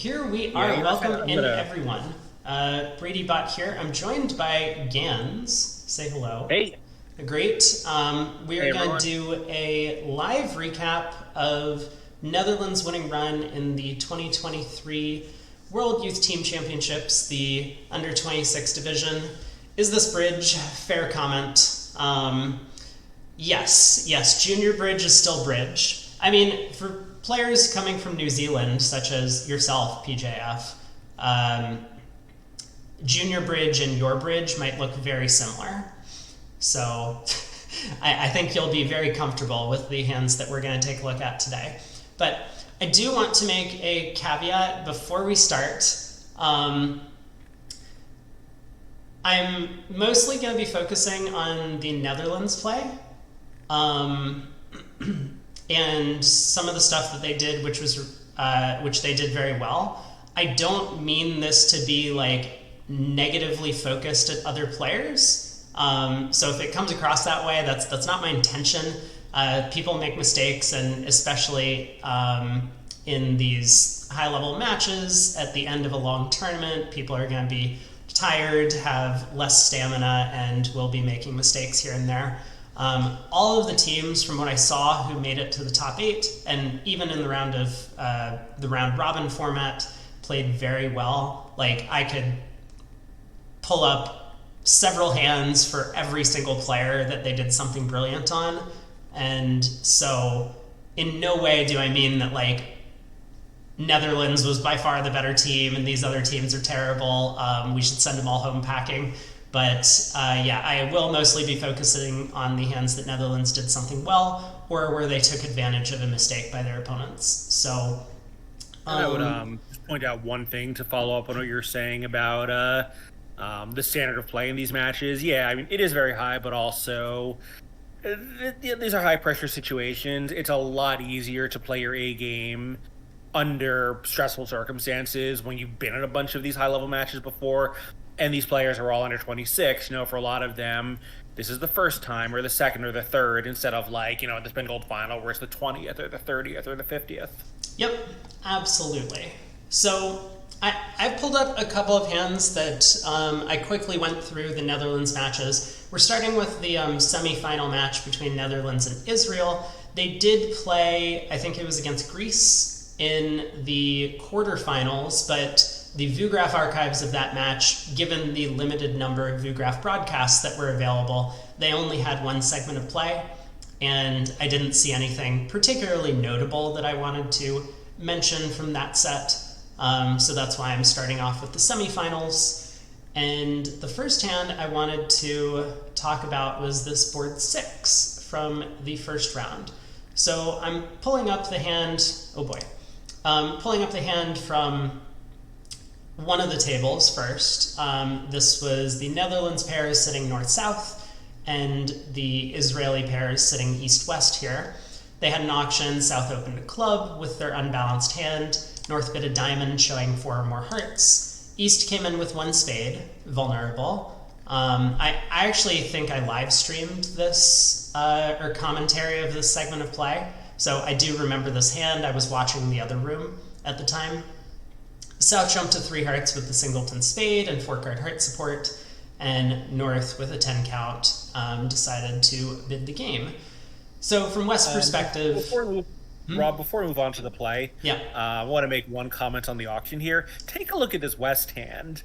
Here we are. Welcome in, everyone. Brady Bot here. I'm joined by Gans. Say hello. Hey. Great. We are Hey, going everyone. to do a live recap of Netherlands' winning run in the 2023 World Youth Team Championships, the Under 26 division. Is this bridge? Fair comment. Yes, junior bridge is still bridge. I mean, for players coming from New Zealand, such as yourself, PJF, junior bridge and your bridge might look very similar. So I think you'll be very comfortable with the hands that we're going to take a look at today. But I do want to make a caveat before we start. I'm mostly going to be focusing on the Netherlands play. And some of the stuff that they did, which they did very well. I don't mean this to be like negatively focused at other players. So if it comes across that way, that's not my intention. People make mistakes, and especially in these high-level matches at the end of a long tournament, people are going to be tired, have less stamina, and will be making mistakes here and there. All of the teams, from what I saw, who made it to the top 8, and even in the round robin format, played very well. Like, I could pull up several hands for every single player that they did something brilliant on, and so in no way do I mean that like Netherlands was by far the better team and these other teams are terrible. We should send them all home packing. But yeah, I will mostly be focusing on the hands that Netherlands did something well, or where they took advantage of a mistake by their opponents. So I would just point out one thing to follow up on what you're saying about the standard of play in these matches. Yeah, I mean, it is very high, but also these are high-pressure situations. It's a lot easier to play your A game under stressful circumstances when you've been in a bunch of these high-level matches before. And these players are all under 26. You know, for a lot of them, this is the first time or the second or the third instead of like, you know, the Spin Gold final where it's the 20th or the 30th or the 50th. Yep, absolutely. So I pulled up a couple of hands that I quickly went through the Netherlands matches. We're starting with the semi-final match between Netherlands and Israel. They did play, I think it was against Greece in the quarterfinals, but the VuGraph archives of that match, given the limited number of VuGraph broadcasts that were available, they only had one segment of play, and I didn't see anything particularly notable that I wanted to mention from that set. So that's why I'm starting off with the semifinals. And the first hand I wanted to talk about was this board 6 from the first round. So I'm pulling up the hand, pulling up the hand from one of the tables first. This was the Netherlands pairs sitting north-south, and the Israeli pairs sitting east-west here. They had an auction, south opened a club with their unbalanced hand, north bid a diamond showing 4 or more hearts. East came in with 1 spade, vulnerable. I actually think I live streamed this, or commentary of this segment of play, so I do remember this hand. I was watching the other room at the time. South jumped to 3 hearts with the singleton spade and 4-card heart support, and North, with a 10 count, decided to bid the game. So from West's perspective... Rob, before we move on to the play, yeah. I want to make one comment on the auction here. Take a look at this West hand.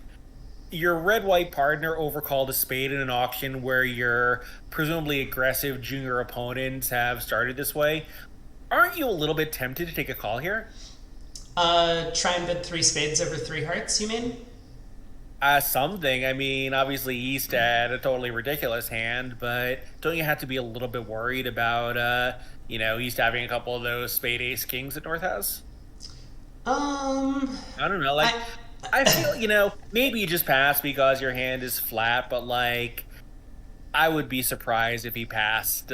Your red-white partner overcalled a spade in an auction where your presumably aggressive junior opponents have started this way. Aren't you a little bit tempted to take a call here? Try and bid 3 spades over 3 hearts, you mean? Something. I mean, obviously East had a totally ridiculous hand, but don't you have to be a little bit worried about, East having a couple of those spade ace kings that North has? I don't know. Like, I feel, maybe you just pass because your hand is flat, but like, I would be surprised if he passed,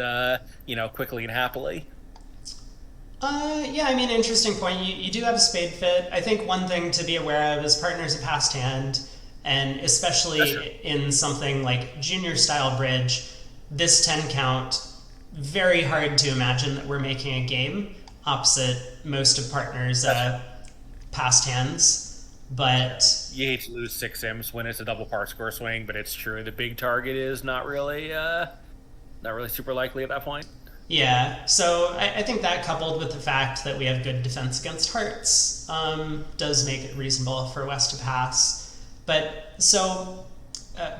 quickly and happily. Yeah, I mean, interesting point. You do have a spade fit. I think one thing to be aware of is partner's a passed hand, and especially in something like junior style bridge, this 10 count, very hard to imagine that we're making a game opposite most of partners' past hands, but You hate to lose 6 imps when it's a double part score swing, but it's true the big target is not really super likely at that point. yeah. So I think that coupled with the fact that we have good defense against hearts does make it reasonable for West to pass. But so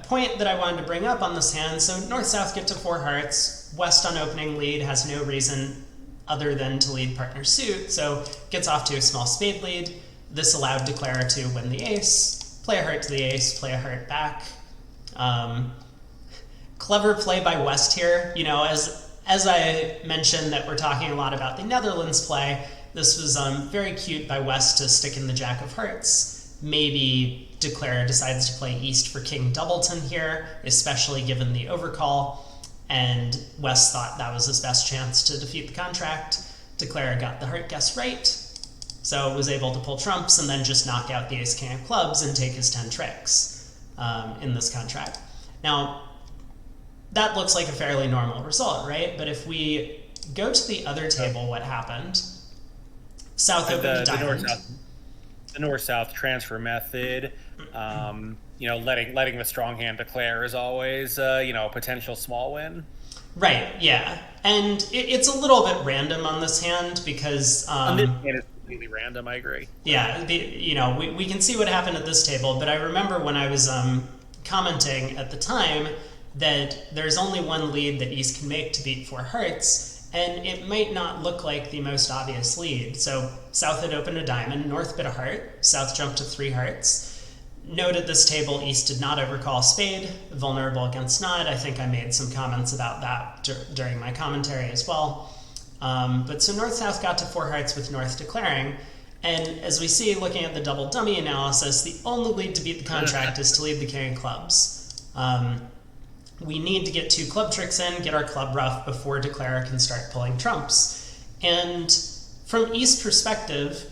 point that I wanted to bring up on this hand, so North-South get to 4 hearts. West on opening lead has no reason other than to lead partner suit, so gets off to a small spade lead. This allowed Declare to win the ace, play a heart to the ace, play a heart back. Clever play by West here. You know, as I mentioned that we're talking a lot about the Netherlands play, this was very cute by West to stick in the Jack of Hearts. Maybe Declare decides to play East for King Doubleton here, especially given the overcall, and West thought that was his best chance to defeat the contract. Declare got the heart guess right, so was able to pull trumps and then just knock out the ace king of clubs and take his 10 tricks in this contract. Now, that looks like a fairly normal result, right? But if we go to the other table, what happened? South opened a diamond. The north-south transfer method, you know, letting the strong hand declare is always, you know, a potential small win. Right, yeah. And it's a little bit random on this hand because... on this hand, it's completely random, I agree. Yeah, you know, we can see what happened at this table, but I remember when I was commenting at the time that there's only one lead that East can make to beat 4 hearts, and it might not look like the most obvious lead. So South had opened a diamond, North bit a heart, South jumped to 3 hearts. Note at this table, East did not overcall spade, vulnerable against nod. I think I made some comments about that during my commentary as well. But so North-South got to 4 hearts with North declaring, and as we see looking at the double dummy analysis, the only lead to beat the contract is to lead the king of clubs. We need to get 2 club tricks in, get our club rough before Declare can start pulling trumps. And from East perspective,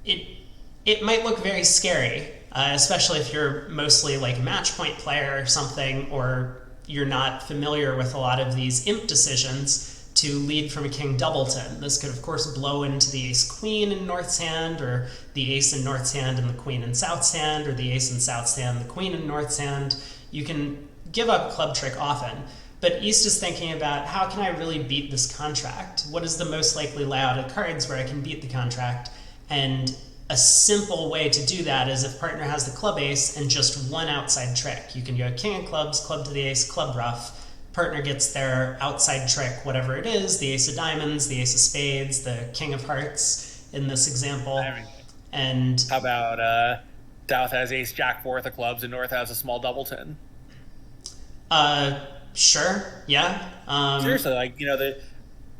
it might look very scary, especially if you're mostly like a match point player or something, or you're not familiar with a lot of these imp decisions to lead from a king doubleton. This could of course blow into the ace queen in North's hand, or the ace in North's hand and the queen in South's hand, or the ace in South's hand, the queen in North's hand. You can give up club trick often, but East is thinking about how can I really beat this contract? What is the most likely layout of cards where I can beat the contract? And a simple way to do that is if partner has the club ace and just one outside trick. You can go king of clubs, club to the ace, club rough. Partner gets their outside trick, whatever it is, the ace of diamonds, the ace of spades, the king of hearts in this example. And how about South has ace jack 4 of clubs and North has a small doubleton? Sure, yeah. Seriously, like, you know,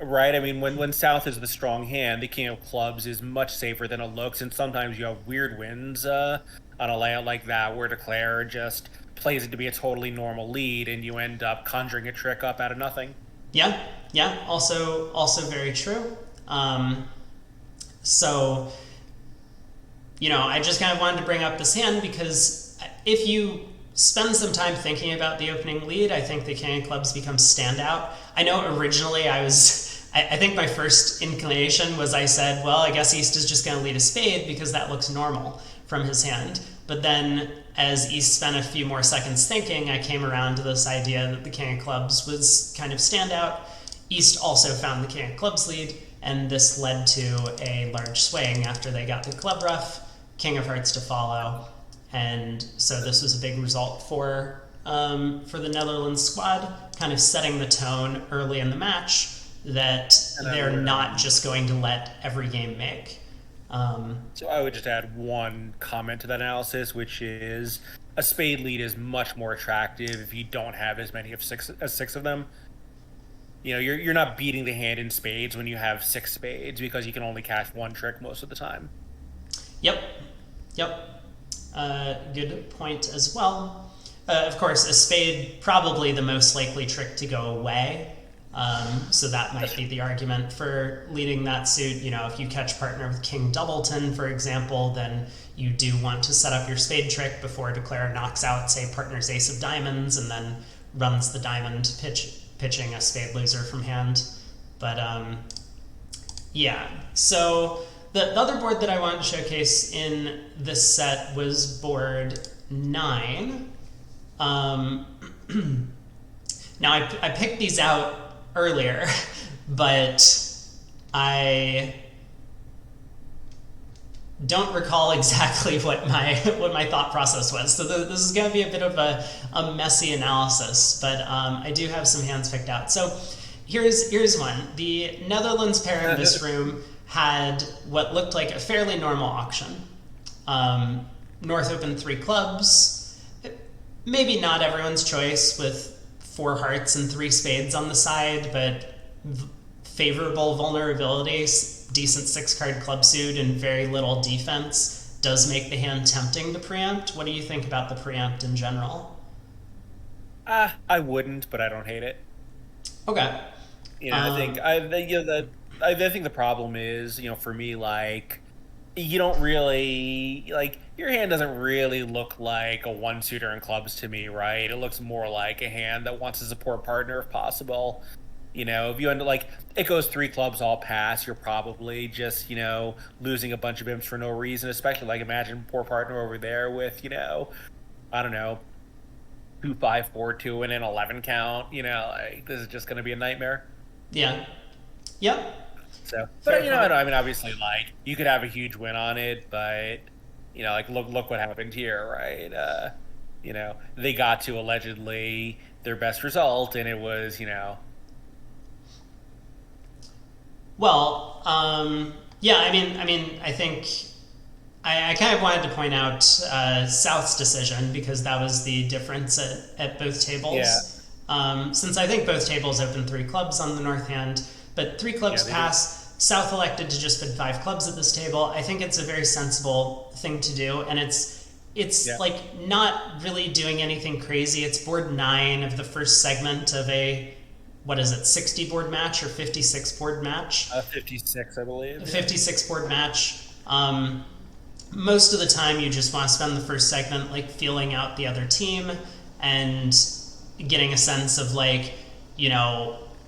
right? I mean, when South is the strong hand, the king of clubs is much safer than it looks, and sometimes you have weird wins on a layout like that where Declare just plays it to be a totally normal lead, and you end up conjuring a trick up out of nothing. Yeah. Also very true. So, you know, I just kind of wanted to bring up this hand because if you spend some time thinking about the opening lead, I think the king of clubs becomes standout. I know originally I think my first inclination was I said, well, I guess East is just going to lead a spade because that looks normal from his hand. But then as East spent a few more seconds thinking, I came around to this idea that the king of clubs was kind of standout. East also found the king of clubs lead, and this led to a large swing after they got the club rough, king of hearts to follow. And so this was a big result for the Netherlands squad, kind of setting the tone early in the match that they're not just going to let every game make. So I would just add one comment to that analysis, which is a spade lead is much more attractive if you don't have as many of six of them. You know, you're not beating the hand in spades when you have 6 spades because you can only cash 1 trick most of the time. Yep. Good point as well. Of course, a spade probably the most likely trick to go away. So that might be the argument for leading that suit. You know, if you catch partner with king doubleton, for example, then you do want to set up your spade trick before Declare knocks out, say, partner's ace of diamonds and then runs the diamond pitching a spade loser from hand. But yeah, so The other board that I wanted to showcase in this set was board 9. Now, I picked these out earlier, but I don't recall exactly what my thought process was. So this is going to be a bit of a messy analysis, but I do have some hands picked out. So here's one. The Netherlands pair in this room had what looked like a fairly normal auction. North opened 3 clubs. Maybe not everyone's choice with 4 hearts and 3 spades on the side, but favorable vulnerabilities, decent 6-card club suit, and very little defense does make the hand tempting to preempt. What do you think about the preempt in general? I wouldn't, but I don't hate it. Okay. I think the problem is, for me, like, you don't really, like, your hand doesn't really look like a 1-suiter in clubs to me, right? It looks more like a hand that wants a support partner if possible. If you end up, like, it goes 3 clubs all pass, you're probably just, losing a bunch of imps for no reason, especially, like, imagine poor partner over there with, I don't know, 2, 5, 4, 2, and an 11 count, like, this is just going to be a nightmare. Yeah. Yep. So, but I mean, obviously, like, you could have a huge win on it, but like, look what happened here, right? They got to allegedly their best result, and it was, Well, yeah. I think I kind of wanted to point out South's decision because that was the difference at both tables. Yeah. Since I think both tables opened 3 clubs on the north hand, but 3 clubs pass. South elected to just put 5 clubs at this table. I think it's a very sensible thing to do, and it's like not really doing anything crazy. It's board 9 of the first segment of a, what is it, 60 board match or 56 board match? 56, I believe. A 56 board match. Most of the time, you just want to spend the first segment like feeling out the other team and getting a sense of, like,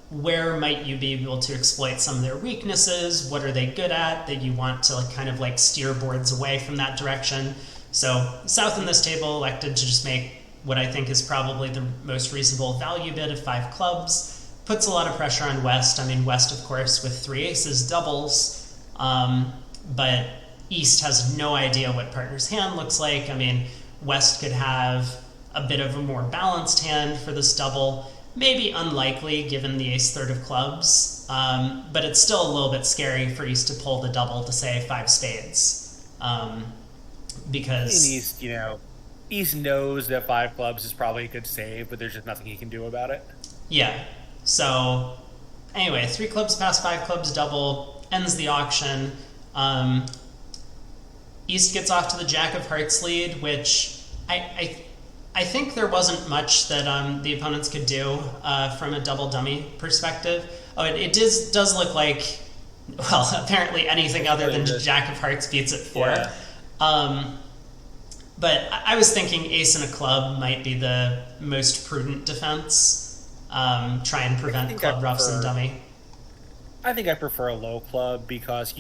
where might you be able to exploit some of their weaknesses? What are they good at that you want to kind of like steer boards away from that direction? So South in this table elected to just make what I think is probably the most reasonable value bid of 5 clubs. Puts a lot of pressure on West. I mean, West, of course, with 3 aces doubles, but East has no idea what partner's hand looks like. I mean, West could have a bit of a more balanced hand for this double. Maybe unlikely given the ace third of clubs, but it's still a little bit scary for East to pull the double to, say, 5 spades. Because East knows that 5 clubs is probably a good save, but there's just nothing he can do about it. Yeah. So anyway, 3 clubs pass 5 clubs double, ends the auction. East gets off to the Jack of Hearts lead, which I think there wasn't much that the opponents could do from a double dummy perspective. Oh, it does look like, well, apparently anything other than Jack of Hearts beats it 4. Yeah. But I was thinking ace and a club might be the most prudent defense. Try and prevent club ruffs and dummy. I think I prefer a low club because,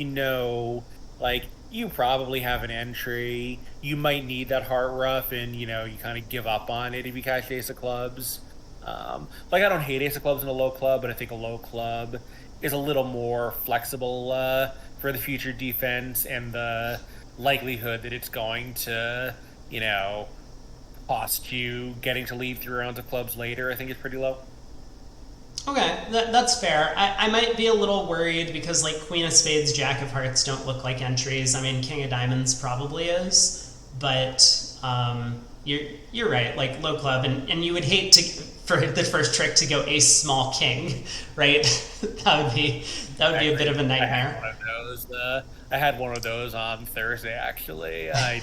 like, you probably have an entry. You might need that heart rough, and you kind of give up on it if you catch ace of clubs. Like, I don't hate ace of clubs in a low club, but I think a low club is a little more flexible for the future defense, and the likelihood that it's going to, cost you getting to lead 3 rounds of clubs later, I think is pretty low. Okay, that's fair. I might be a little worried because, like, Queen of Spades, Jack of Hearts don't look like entries. I mean, King of Diamonds probably is, but you're right. Like, low club, and you would hate for the first trick to go ace small king, right? that would be a bit of a nightmare. I had one of those on Thursday, actually. I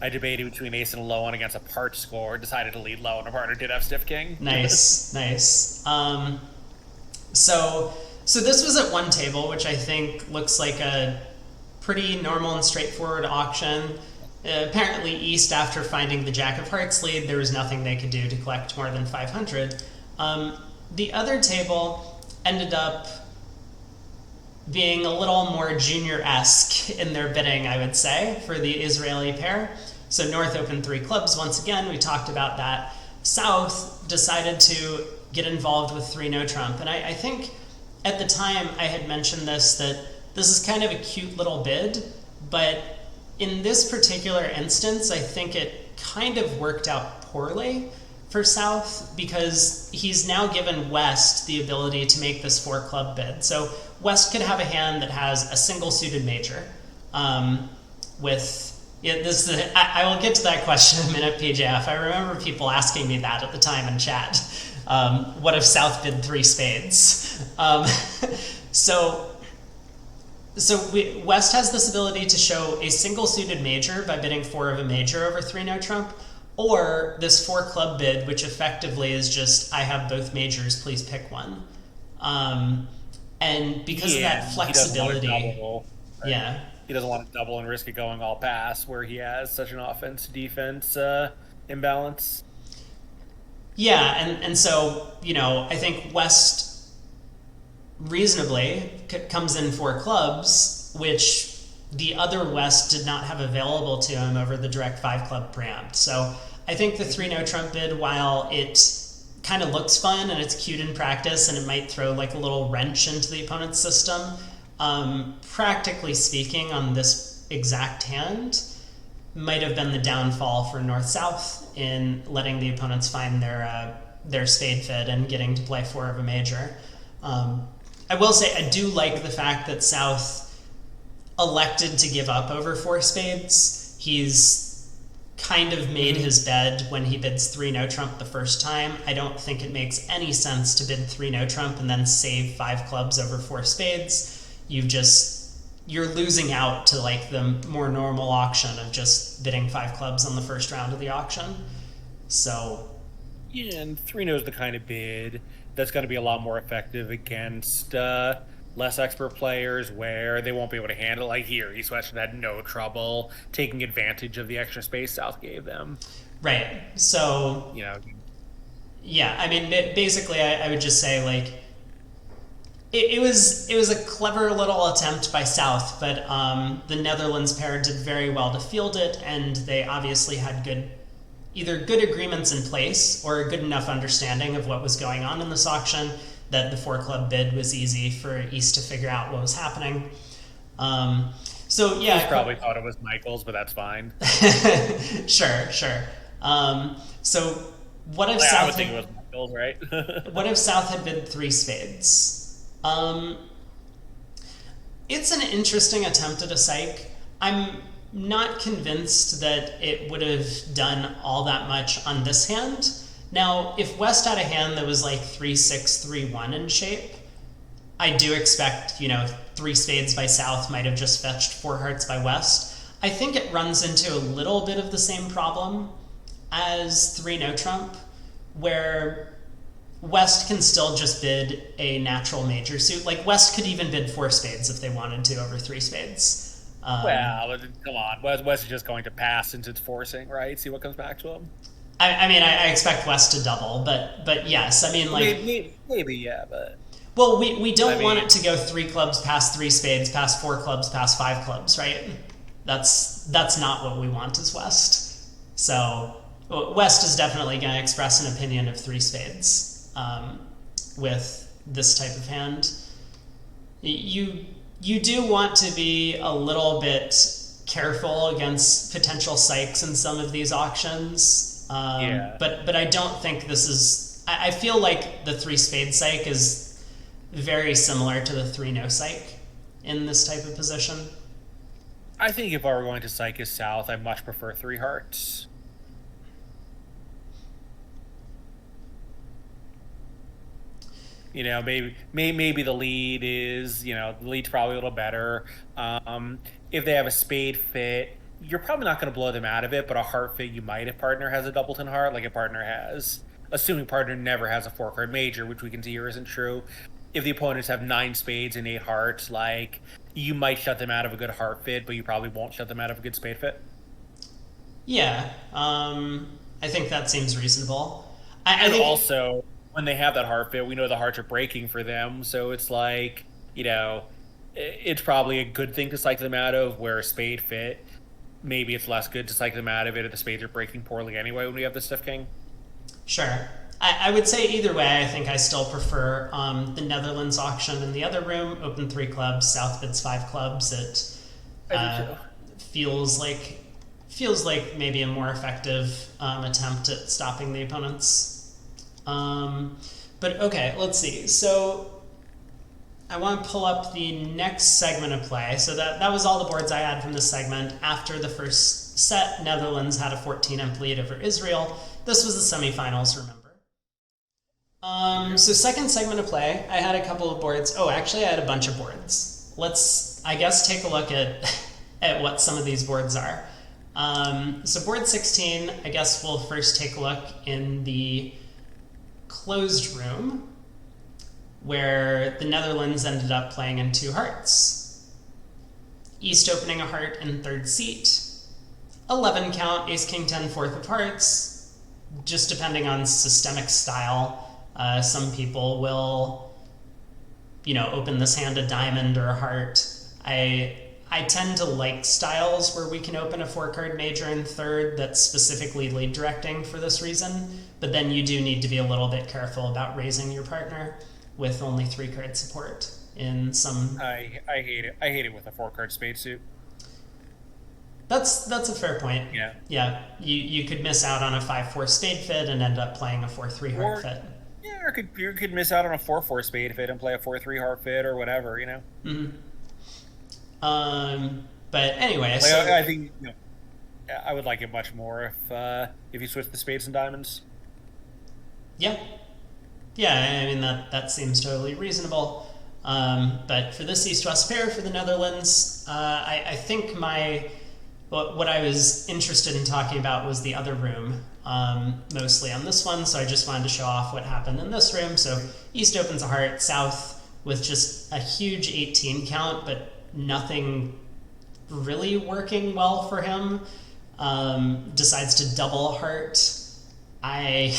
debated between ace and a low one against a part score, decided to lead low, and a partner did have stiff king. Nice. So this was at one table, which I think looks like a pretty normal and straightforward auction. Apparently East, after finding the Jack of Hearts lead, there was nothing they could do to collect more than 500. The other table ended up being a little more junior-esque in their bidding, I would say, for the Israeli pair. So North opened 3 clubs once again. We talked about that. South decided to get involved with 3 no trump. And I think at the time I had mentioned this, that this is kind of a cute little bid, but in this particular instance, I think it kind of worked out poorly for South, because he's now given West the ability to make this 4 club bid. So West could have a hand that has a single suited major. I will get to that question in a minute, PJF. I remember people asking me that at the time in chat. What if South bid 3 spades? West has this ability to show a single suited major by bidding 4 of a major over 3 no trump, or this 4 club bid, which effectively is just, I have both majors, please pick one. And because of that flexibility, yeah, he doesn't want to double and risk it going all pass, where he has such an offense-defense imbalance. Yeah, and so, I think West reasonably comes in 4 clubs, which the other West did not have available to him over the direct 5 club preempt. So I think the 3 no trump bid, while it kind of looks fun and it's cute in practice and it might throw like a little wrench into the opponent's system, practically speaking on this exact hand might have been the downfall for North-South in letting the opponents find their spade fit and getting to play 4 of a major. I will say I do like the fact that South elected to give up over 4 spades. He's kind of made his bed when he bids 3 no trump the first time. I don't think it makes any sense to bid 3 no trump and then save 5 clubs over 4 spades. You're losing out to like the more normal auction of just bidding 5 clubs on the first round of the auction. So yeah, and 3 no is the kind of bid that's going to be a lot more effective against less expert players, where they won't be able to handle, like here, East West had no trouble taking advantage of the extra space South gave them. Right. So, yeah, I mean, basically, I would just say, like, it was a clever little attempt by South, but the Netherlands pair did very well to field it, and they obviously had either good agreements in place or a good enough understanding of what was going on in this auction that the 4 club bid was easy for East to figure out what was happening. So yeah, he probably thought it was Michael's, but that's fine. Sure. So what if South? I would think it was Michael's, right? What if South had bid 3 spades? It's an interesting attempt at a psych. I'm not convinced that it would have done all that much on this hand. Now, if West had a hand that was like 3-6, 3-1 in shape, I do expect, 3 spades by South might have just fetched 4 hearts by West. I think it runs into a little bit of the same problem as 3 no trump, where West can still just bid a natural major suit. Like, West could even bid 4 spades if they wanted to over 3 spades. Well, come on. West is just going to pass since it's forcing, right? See what comes back to him. I expect West to double, but yes, I mean, like, maybe yeah, but well, we don't want it to go 3 clubs past 3 spades, past 4 clubs, past 5 clubs, right? That's not what we want as West. So West is definitely going to express an opinion of 3 spades with this type of hand. You do want to be a little bit careful against potential psychs in some of these auctions. But I don't think this is. I feel like the 3 spade psych is very similar to the 3 no psych in this type of position. I think if I were going to psych his South, I much prefer 3 hearts. Maybe the lead is, the lead's probably a little better. If they have a spade fit, you're probably not going to blow them out of it, but a heart fit you might if partner has a doubleton heart, like if partner has, assuming partner never has a 4-card major, which we can see here isn't true. If the opponents have 9 spades and 8 hearts, like, you might shut them out of a good heart fit, but you probably won't shut them out of a good spade fit. Yeah, I think that seems reasonable. I think also, when they have that heart fit, we know the hearts are breaking for them, so it's like, it's probably a good thing to cycle them out of. Where a spade fit, maybe it's less good to cycle them out of it if the spades are breaking poorly anyway when we have the stiff king. Sure. I would say either way, I think I still prefer the Netherlands auction in the other room. Open 3 clubs, South bids 5 clubs. It I do too. feels like maybe a more effective attempt at stopping the opponents. But okay, let's see. So I want to pull up the next segment of play. So that was all the boards I had from this segment. After the first set, Netherlands had a 14-imp lead over Israel. This was the semifinals, remember. So second segment of play, I had a couple of boards. Oh, actually, I had a bunch of boards. Let's, I guess, take a look at what some of these boards are. So board 16, I guess we'll first take a look in the closed room, where the Netherlands ended up playing in 2 hearts. East opening a heart in third seat. 11 count, ace, king, 10, fourth of hearts. Just depending on systemic style, some people will, open this hand a diamond or a heart. I tend to like styles where we can open a 4-card major in third that's specifically lead directing for this reason, but then you do need to be a little bit careful about raising your partner with only 3-card support in some... I hate it. I hate it with a 4-card spade suit. That's a fair point. Yeah. Yeah, you could miss out on a 5-4 spade fit and end up playing a 4-3 heart fit. Yeah, or you could miss out on a 4-4 spade fit and play a 4-3 heart fit or whatever, Mm-hmm. But anyway, like, so I think I would like it much more if you switch the spades and diamonds. Yeah, I mean that seems totally reasonable. But for this East-West pair for the Netherlands, I think what I was interested in talking about was the other room, mostly on this one. So I just wanted to show off what happened in this room. So East opens a heart, South with just a huge 18 count, but nothing really working well for him. Decides to double heart. I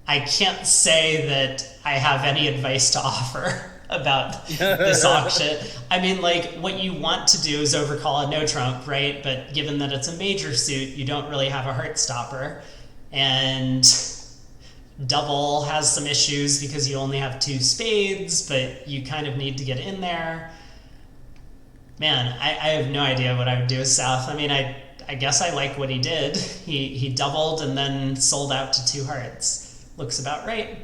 can't say that I have any advice to offer about this auction. I mean, like, what you want to do is overcall a no trump, right? But given that it's a major suit, you don't really have a heart stopper. And double has some issues because you only have 2 spades, but you kind of need to get in there. Man, I have no idea what I would do with South. I mean, I guess I like what he did. He doubled and then sold out to 2 hearts. Looks about right.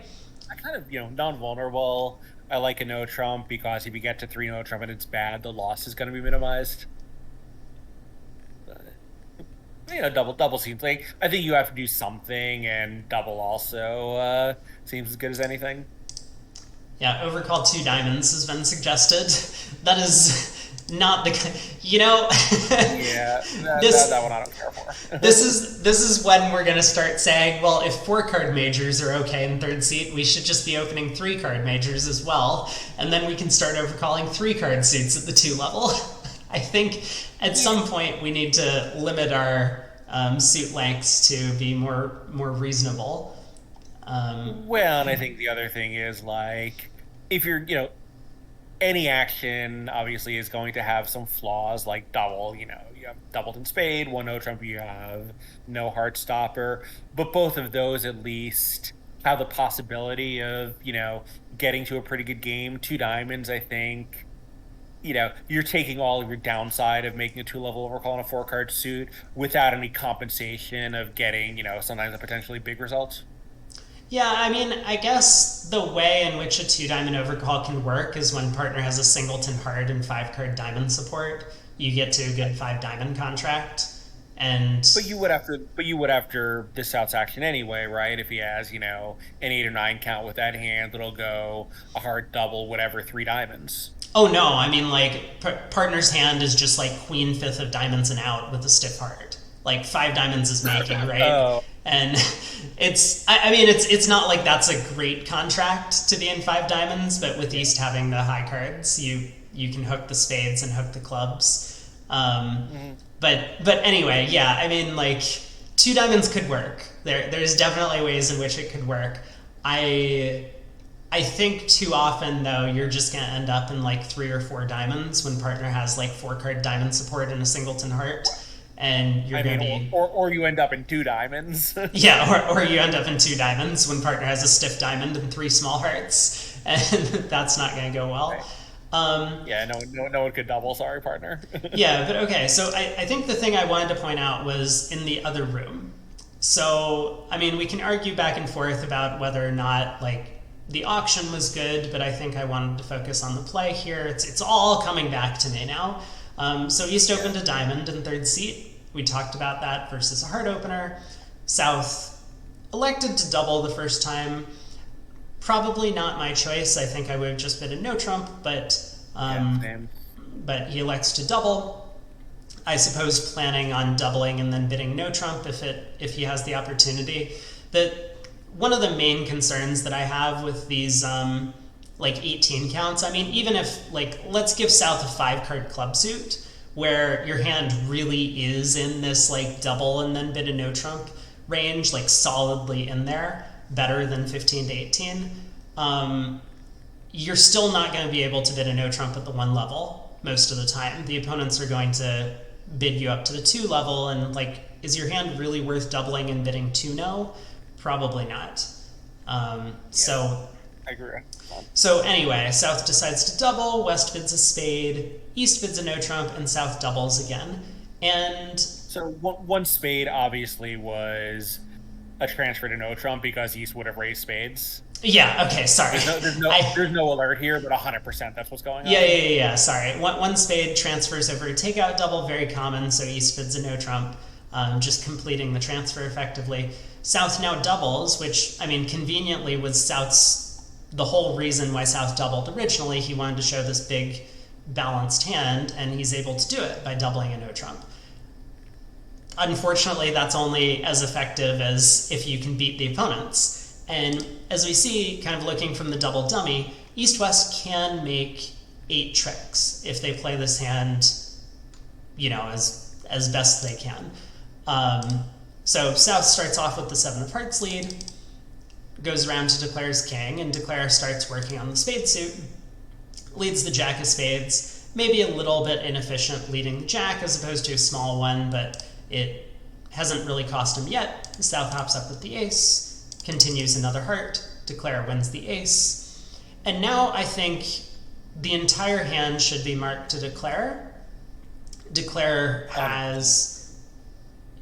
I kind of, non-vulnerable. I like a no trump because if you get to 3 no trump and it's bad, the loss is going to be minimized. Double seems like, I think you have to do something, and double also seems as good as anything. Yeah, overcall 2 diamonds has been suggested. That is not the Yeah, that one I don't care for. this is when we're gonna start saying, well, if 4-card majors are okay in third seat, we should just be opening 3-card majors as well, and then we can start overcalling 3-card suits at the 2 level. I think at some point we need to limit our suit lengths to be more reasonable. Well, and I think the other thing is, like, if you're, any action obviously is going to have some flaws, like double, you have doubled in spade, 1 no trump, you have no heart stopper, but both of those at least have the possibility of, getting to a pretty good game. 2 diamonds, I think, you're taking all of your downside of making a 2-level overcall on a 4-card suit without any compensation of getting, sometimes a potentially big result. Yeah, I mean, I guess the way in which a 2-diamond overcall can work is when partner has a singleton heart and 5-card diamond support, you get to a good 5-diamond contract. And But you would after this out's action anyway, right? If he has, an 8 or 9 count with that hand, it'll go a heart, double, whatever, 3 diamonds. oh no, I mean, like, partner's hand is just like queen 5th of diamonds and out with a stiff heart. Like 5 diamonds is making, right? Oh. And it's not like that's a great contract to be in 5 diamonds, but with East having the high cards, you can hook the spades and hook the clubs. But anyway, yeah, I mean, like, 2 diamonds could work. There's definitely ways in which it could work. I think too often though you're just gonna end up in like 3 or 4 diamonds when partner has like 4 card diamond support in a singleton heart, and you're I gonna mean, be or you end up in 2 diamonds. yeah, or you end up in 2 diamonds when partner has a stiff diamond and 3 small hearts, and that's not gonna go well. Right. Yeah, no one could double. Sorry, partner. Yeah, but okay. So I think the thing I wanted to point out was in the other room. So, I mean, we can argue back and forth about whether or not, like, the auction was good, but I think I wanted to focus on the play here. It's all coming back to me now. So East opened a diamond in third seat. We talked about that versus a heart opener. South elected to double the first time. Probably not my choice. I think I would have just bid a no trump, Same. but he elects to double. I suppose planning on doubling and then bidding no trump if he has the opportunity. That one of the main concerns that I have with these like 18 counts. I mean, even if like let's give South a 5 card club suit where your hand really is in this like double and then bid a no trump range, like solidly in there, better than 15 to 18. You're still not going to be able to bid a no trump at the 1 level most of the time. The opponents are going to bid you up to the 2 level, and like, is your hand really worth doubling and bidding 2 no? Probably not. So I agree. so anyway, South decides to double, West bids a spade, East bids a no trump, and South doubles again. And So one spade obviously was a transfer to no trump because East would have raised spades. yeah, okay, sorry. There's no alert here, but 100% that's what's going on. Yeah. Sorry. One spade transfers over a takeout double, very common. So East bids a no trump, just completing the transfer effectively. South now doubles, which I mean, conveniently was the whole reason why South doubled originally. He wanted to show this big balanced hand, and he's able to do it by doubling a no trump. Unfortunately, that's only as effective as if you can beat the opponents. And as we see, kind of looking from the double dummy, East-West can make 8 tricks if they play this hand, as best they can. So South starts off with the 7 of hearts lead, goes around to Declare's king, and Declare starts working on the spade suit, leads the jack of spades, maybe a little bit inefficient leading the jack as opposed to a small one, but it hasn't really cost him yet. South hops up with the ace, continues another heart, Declare wins the ace. And now I think the entire hand should be marked to Declare. Declare has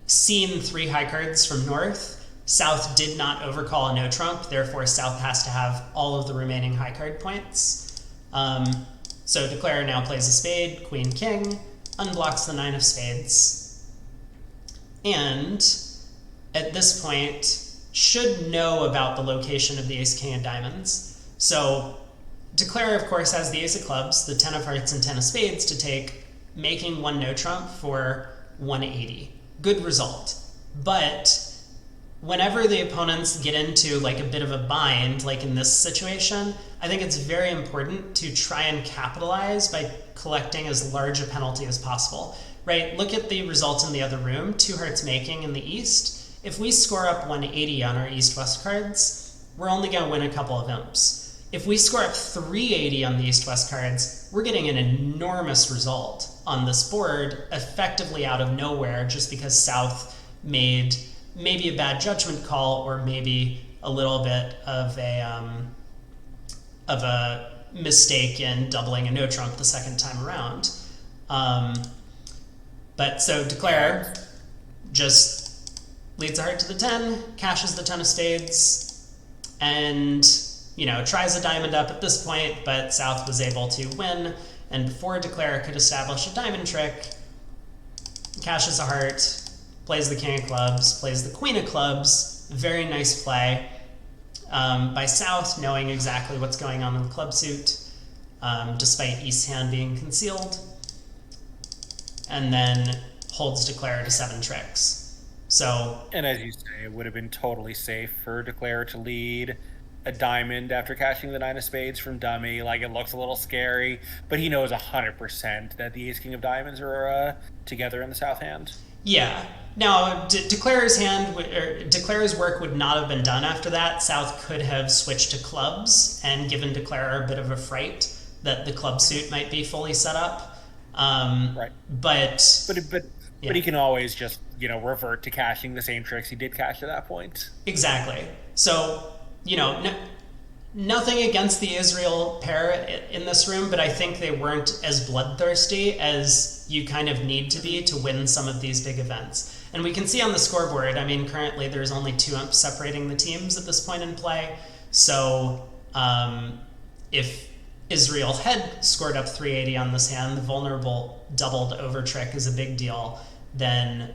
seen 3 high cards from North. South did not overcall a no trump, therefore South has to have all of the remaining high card points. So Declare now plays a spade, queen, king, unblocks the 9 of spades, and at this point should know about the location of the ace, king of diamonds. So Declare, of course, has the ace of clubs, the 10 of hearts, and 10 of spades to take, making 1 no trump for 180. Good result. But whenever the opponents get into like a bit of a bind, like in this situation, I think it's very important to try and capitalize by collecting as large a penalty as possible. Right? Look at the results in the other room, 2 hearts making in the east. If we score up 180 on our east-west cards, we're only going to win a couple of imps. If we score up 380 on the east-west cards, we're getting an enormous result on this board, effectively out of nowhere, just because South made maybe a bad judgment call or maybe a little bit of a mistake in doubling a no trump the second time around. But so Declare just leads a heart to the 10, cashes the 10 of spades, and tries a diamond up at this point, but South was able to win, and before Declare could establish a diamond trick, cashes a heart, plays the king of clubs, plays the queen of clubs. Very nice play by South, knowing exactly what's going on in the club suit, despite East's hand being concealed, and then holds Declare to 7 tricks. So, and as you say, it would have been totally safe for Declare to lead a diamond after cashing the 9 of spades from dummy. Like, it looks a little scary, but he knows 100% that the ace king of diamonds are together in the South hand. Yeah. Now, Declare's work would not have been done after that. South could have switched to clubs and given Declare a bit of a fright that the club suit might be fully set up. Right. But But yeah, he can always just revert to cashing the same tricks he did cash at that point. exactly. So, nothing against the Israel pair in this room, but I think they weren't as bloodthirsty as you kind of need to be to win some of these big events. And we can see on the scoreboard, I mean, currently there's only 2 umps separating the teams at this point in play. So if Israel had scored up 380 on this hand, the vulnerable doubled over trick is a big deal, then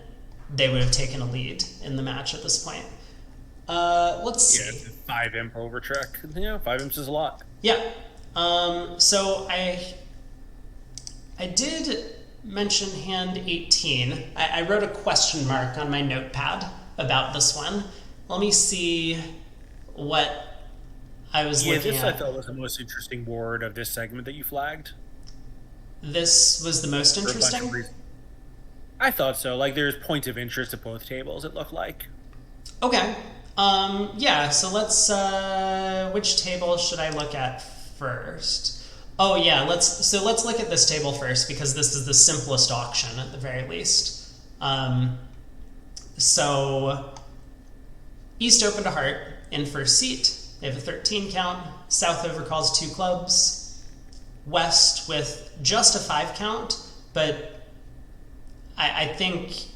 they would have taken a lead in the match at this point. Let's see. Yeah, 5 imp over trick. 5 imps is a lot. Yeah. So I did mention hand 18. I wrote a question mark on my notepad about this one. Let me see what I was looking This at. I thought was the most interesting board of this segment that you flagged. This was the most For a bunch of interesting? reasons. I thought so. Like, there's points of interest at both tables, it looked like. Okay. Yeah, so let's which table should I look at first? Oh yeah, let's look at this table first because this is the simplest auction at the very least. So East open to heart in first seat. They have a 13 count. South overcalls 2 clubs. West with just a 5 count, but I think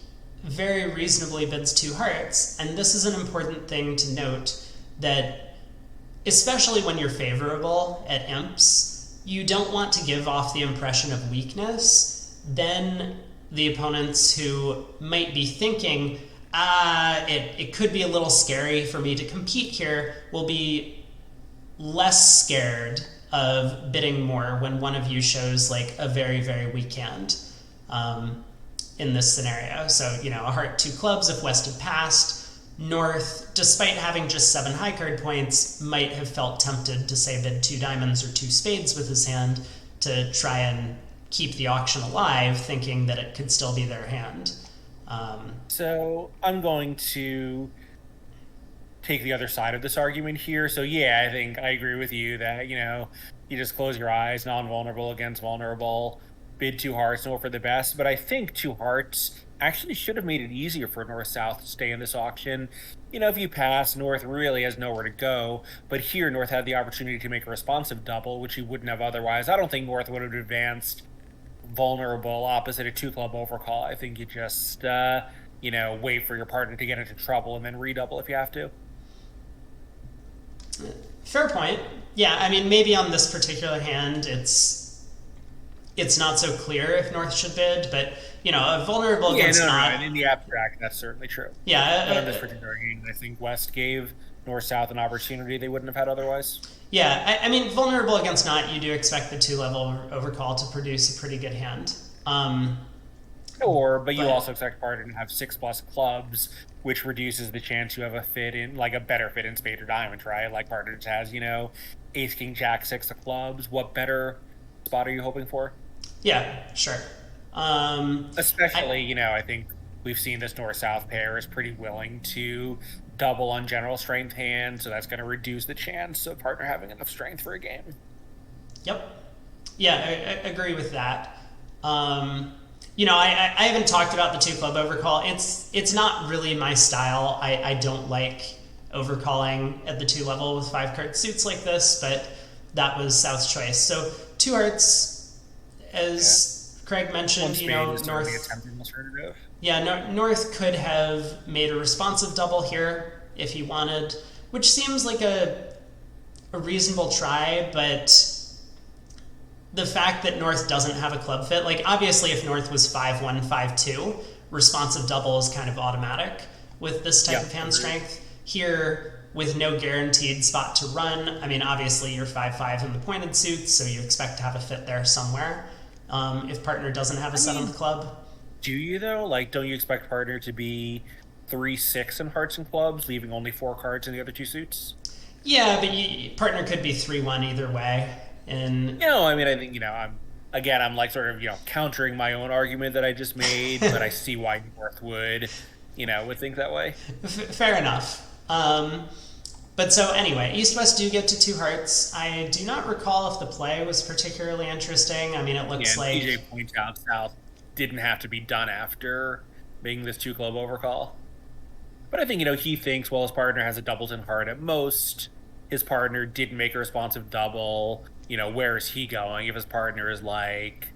very reasonably bids 2 hearts. And this is an important thing to note that, especially when you're favorable at imps, you don't want to give off the impression of weakness. Then the opponents who might be thinking, it could be a little scary for me to compete here, will be less scared of bidding more when one of you shows like a very, very weak hand. In this scenario. So, a heart 2 clubs if West had passed. North, despite having just 7 high card points, might have felt tempted to say bid 2 diamonds or 2 spades with his hand to try and keep the auction alive, thinking that it could still be their hand. So I'm going to take the other side of this argument here. So yeah, I think I agree with you that, you just close your eyes, non-vulnerable against vulnerable, bid 2 hearts and hope for the best. But I think 2 hearts actually should have made it easier for North-South to stay in this auction. If you pass, North really has nowhere to go. But here, North had the opportunity to make a responsive double, which he wouldn't have otherwise. I don't think North would have advanced vulnerable opposite a 2-club overcall. I think you just, wait for your partner to get into trouble and then redouble if you have to. Fair point. Yeah, I mean, maybe on this particular hand, it's not so clear if North should bid, but a vulnerable against not. In the abstract, that's certainly true. Yeah, but on this particular game, I think West gave North-South an opportunity they wouldn't have had otherwise. Yeah, I mean, vulnerable against not, you do expect the 2-level overcall to produce a pretty good hand. But you also expect partner to have 6+ clubs, which reduces the chance you have a fit in, like a better fit in spade or diamond, right? Like partner just has, ace, king, jack, 6 of clubs. What better spot are you hoping for? Yeah, sure. Especially, I think we've seen this North-South pair is pretty willing to double on general strength hand, so that's going to reduce the chance of partner having enough strength for a game. Yep. Yeah, I agree with that. I haven't talked about the 2-club overcall. It's not really my style. I don't like overcalling at the 2 level with 5-card suits like this, but that was South's choice. So 2 hearts, as Craig mentioned, North. Yeah, North could have made a responsive double here if he wanted, which seems like a reasonable try, but the fact that North doesn't have a club fit, like obviously if North was 5-1, 5-2, responsive double is kind of automatic with this type of hand strength. Here, with no guaranteed spot to run, I mean, obviously you're 5-5 in the pointed suits, so you expect to have a fit there somewhere. If partner doesn't have a 7th club. Do you though? Like, don't you expect partner to be 3-6 in hearts and clubs, leaving only 4 cards in the other 2 suits? Yeah, but partner could be 3-1 either way. And I think again, I'm like sort of, countering my own argument that I just made, but I see why North would think that way. Fair enough. But so anyway, East-West do get to 2 hearts. I do not recall if the play was particularly interesting. I mean, it Yeah, looks and like... TJ points out South didn't have to be done after making this 2-club overcall. But I think, he thinks, well, his partner has a doubleton heart at most. His partner didn't make a responsive double. Where is he going? If his partner is like,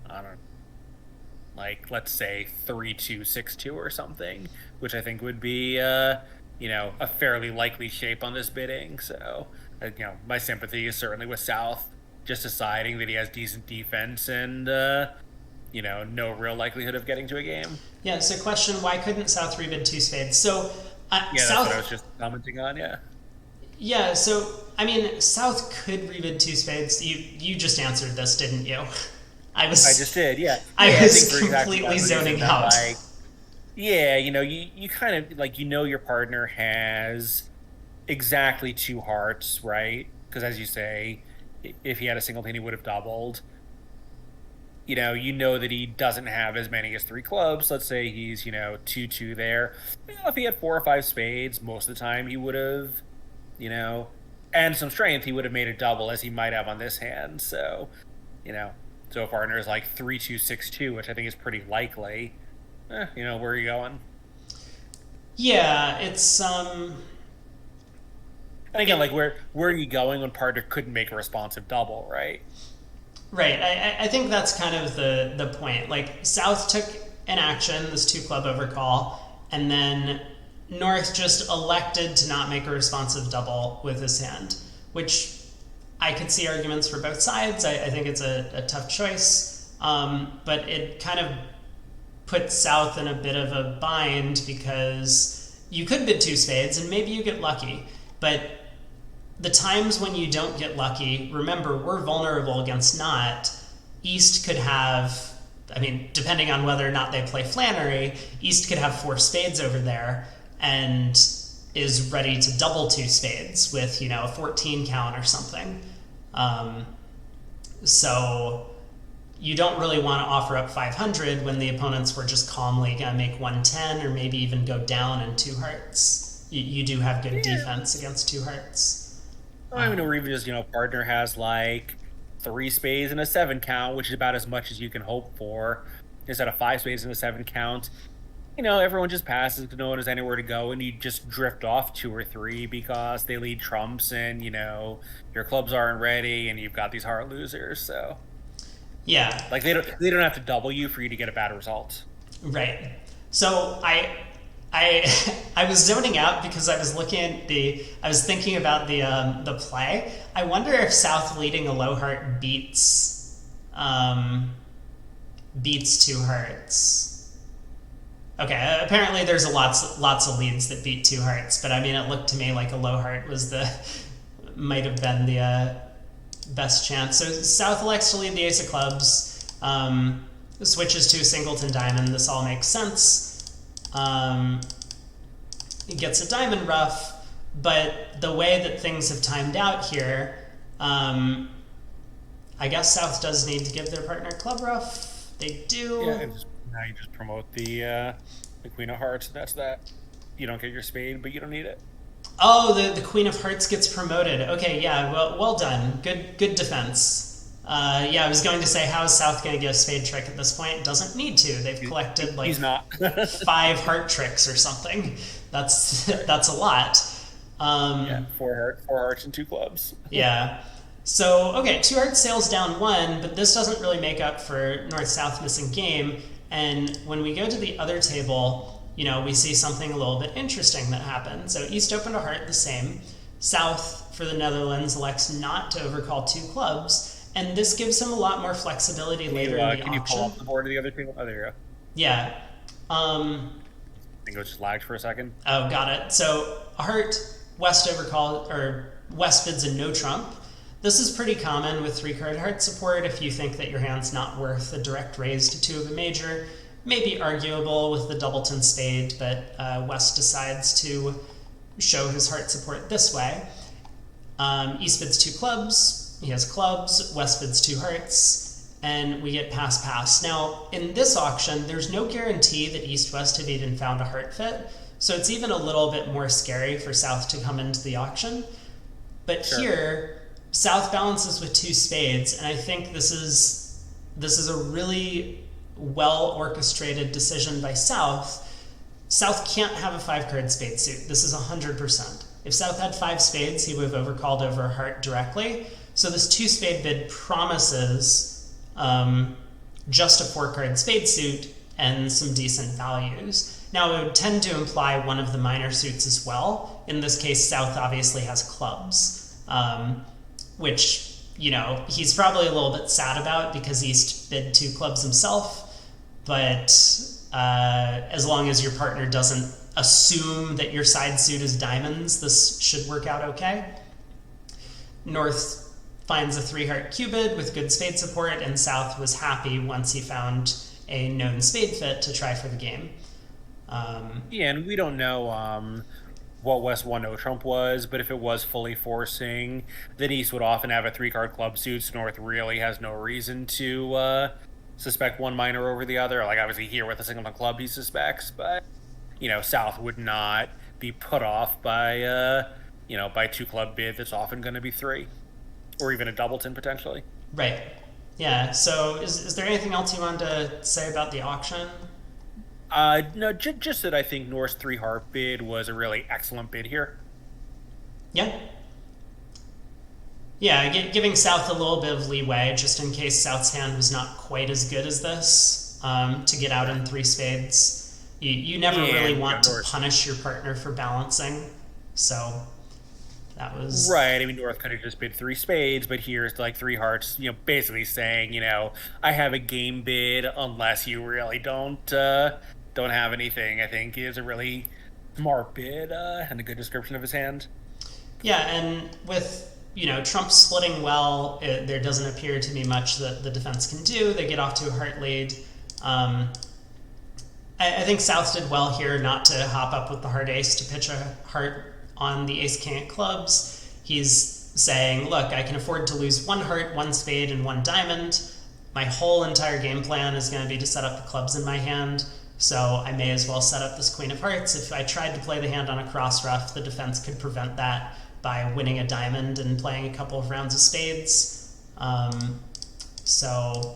I don't know, like, let's say 3-2, 6-2 or something, which I think would be, a fairly likely shape on this bidding. So, my sympathy is certainly with South, just deciding that he has decent defense and, no real likelihood of getting to a game. Yeah, so question, why couldn't South rebid 2 spades? So, Yeah, South... that's what I was just commenting on, yeah. Yeah, so, I mean, South could rebid 2 spades. You just answered this, didn't you? I just did, yeah. I yeah, was I completely zoning out. Yeah, you kind of, like, your partner has exactly 2 hearts, right? Because as you say, if he had a singleton, he would have doubled. You know that he doesn't have as many as 3 clubs. Let's say he's, 2-2 there. If he had 4 or 5 spades, most of the time he would have, and some strength, he would have made a double, as he might have on this hand. So, so a partner is like 3-2, 6-2, which I think is pretty likely. Where are you going? Yeah, it's And again, like where are you going when partner couldn't make a responsive double, right? right. I think that's kind of the point. Like, South took an action, this 2-club overcall, and then North just elected to not make a responsive double with his hand, which I could see arguments for both sides. I think it's a tough choice, but it kind of puts South in a bit of a bind because you could bid 2 spades and maybe you get lucky, but the times when you don't get lucky, remember, we're vulnerable against not. East could have, I mean, depending on whether or not they play Flannery, East could have 4 spades over there and is ready to double 2 spades with, a 14 count or something. So you don't really want to offer up 500 when the opponents were just calmly going to make 110 or maybe even go down in 2 hearts. You do have good defense against 2 hearts. Or even just, partner has like 3 spades and a 7 count, which is about as much as you can hope for. Instead of 5 spades and a 7 count, everyone just passes because no one has anywhere to go, and you just drift off 2 or 3 because they lead trumps, and your clubs aren't ready, and you've got these heart losers. So yeah, like they don't have to double you for you to get a bad result. Right. So I was zoning out because I was thinking about the play. I wonder if South leading a low heart beats 2 hearts. Okay, apparently there's lots of leads that beat 2 hearts, but I mean, it looked to me like a low heart might have been the best chance. So South elects to lead the ace of clubs, switches to a singleton diamond. This all makes sense. He gets a diamond ruff, but the way that things have timed out here, I guess South does need to give their partner club ruff. They do. Yeah, now you just promote the Queen of Hearts, and that's that. You don't get your spade, but you don't need it. Oh, the Queen of Hearts gets promoted. Okay, yeah, well done. Good defense. Yeah, I was going to say, how is South going to get a spade trick at this point? Doesn't need to. They've collected like he's not. 5 heart tricks or something. That's a lot. Yeah, 4 hearts and 2 clubs. Yeah. So, okay, 2 hearts sails down 1, but this doesn't really make up for North-South missing game. And when we go to the other table, we see something a little bit interesting that happened. So East opened a heart the same. South, for the Netherlands, elects not to overcall 2 clubs. And this gives him a lot more flexibility later in the auction. Can you pull up the board of the other table? Oh, there you go. Yeah. I think it was just lagged for a second. Oh, got it. So a heart, West overcall, or West bids a no trump. This is pretty common with 3-card heart support if you think that your hand's not worth a direct raise to 2 of a major. Maybe arguable with the doubleton spade, but West decides to show his heart support this way. East bids 2 clubs. He has clubs. West bids 2 hearts. and we get pass pass. Now, in this auction, there's no guarantee that East-West have even found a heart fit, so it's even a little bit more scary for South to come into the auction. But Sure. here, South balances with 2 spades, and I think this is a really well orchestrated decision by South. South can't have a 5-card spade suit. This is 100%. If South had 5 spades, he would have overcalled over a heart directly. So this 2-spade bid promises just a 4-card spade suit and some decent values. Now, it would tend to imply one of the minor suits as well. In this case, South obviously has clubs, which, you know, he's probably a little bit sad about because East bid 2 clubs himself. But as long as your partner doesn't assume that your side suit is diamonds, this should work out okay. North finds a 3-heart cubed with good spade support, and South was happy once he found a known spade fit to try for the game. Yeah, and we don't know what West 1-0 Trump was, but if it was fully forcing, then East would often have a 3-card club suit, so North really has no reason to suspect one minor over the other. Like, obviously here with a singleton club he suspects, but, you know, South would not be put off by, you know, by 2-club bid that's often going to be 3. Or even a doubleton, potentially. Right. Yeah, so is there anything else you wanted to say about the auction? No, just that I think North's 3-heart bid was a really excellent bid here. Yeah. Yeah, giving South a little bit of leeway, just in case South's hand was not quite as good as this, to get out in 3 spades. You never really want to punish your partner for balancing, so that was... Right, I mean, North could have just bid 3 spades, but here's like 3 hearts, you know, basically saying, you know, I have a game bid unless you really don't have anything. I think is a really smart bid and a good description of his hand. Yeah, and with, you know, Trump splitting well, there doesn't appear to be much that the defense can do. They get off to a heart lead. I think South did well here not to hop up with the heart ace to pitch a heart on the ace-king of clubs. He's saying, look, I can afford to lose 1 heart, 1 spade, and 1 diamond. My whole entire game plan is going to be to set up the clubs in my hand, so I may as well set up this queen of hearts. If I tried to play the hand on a cross ruff, the defense could prevent that by winning a diamond and playing a couple of rounds of spades. So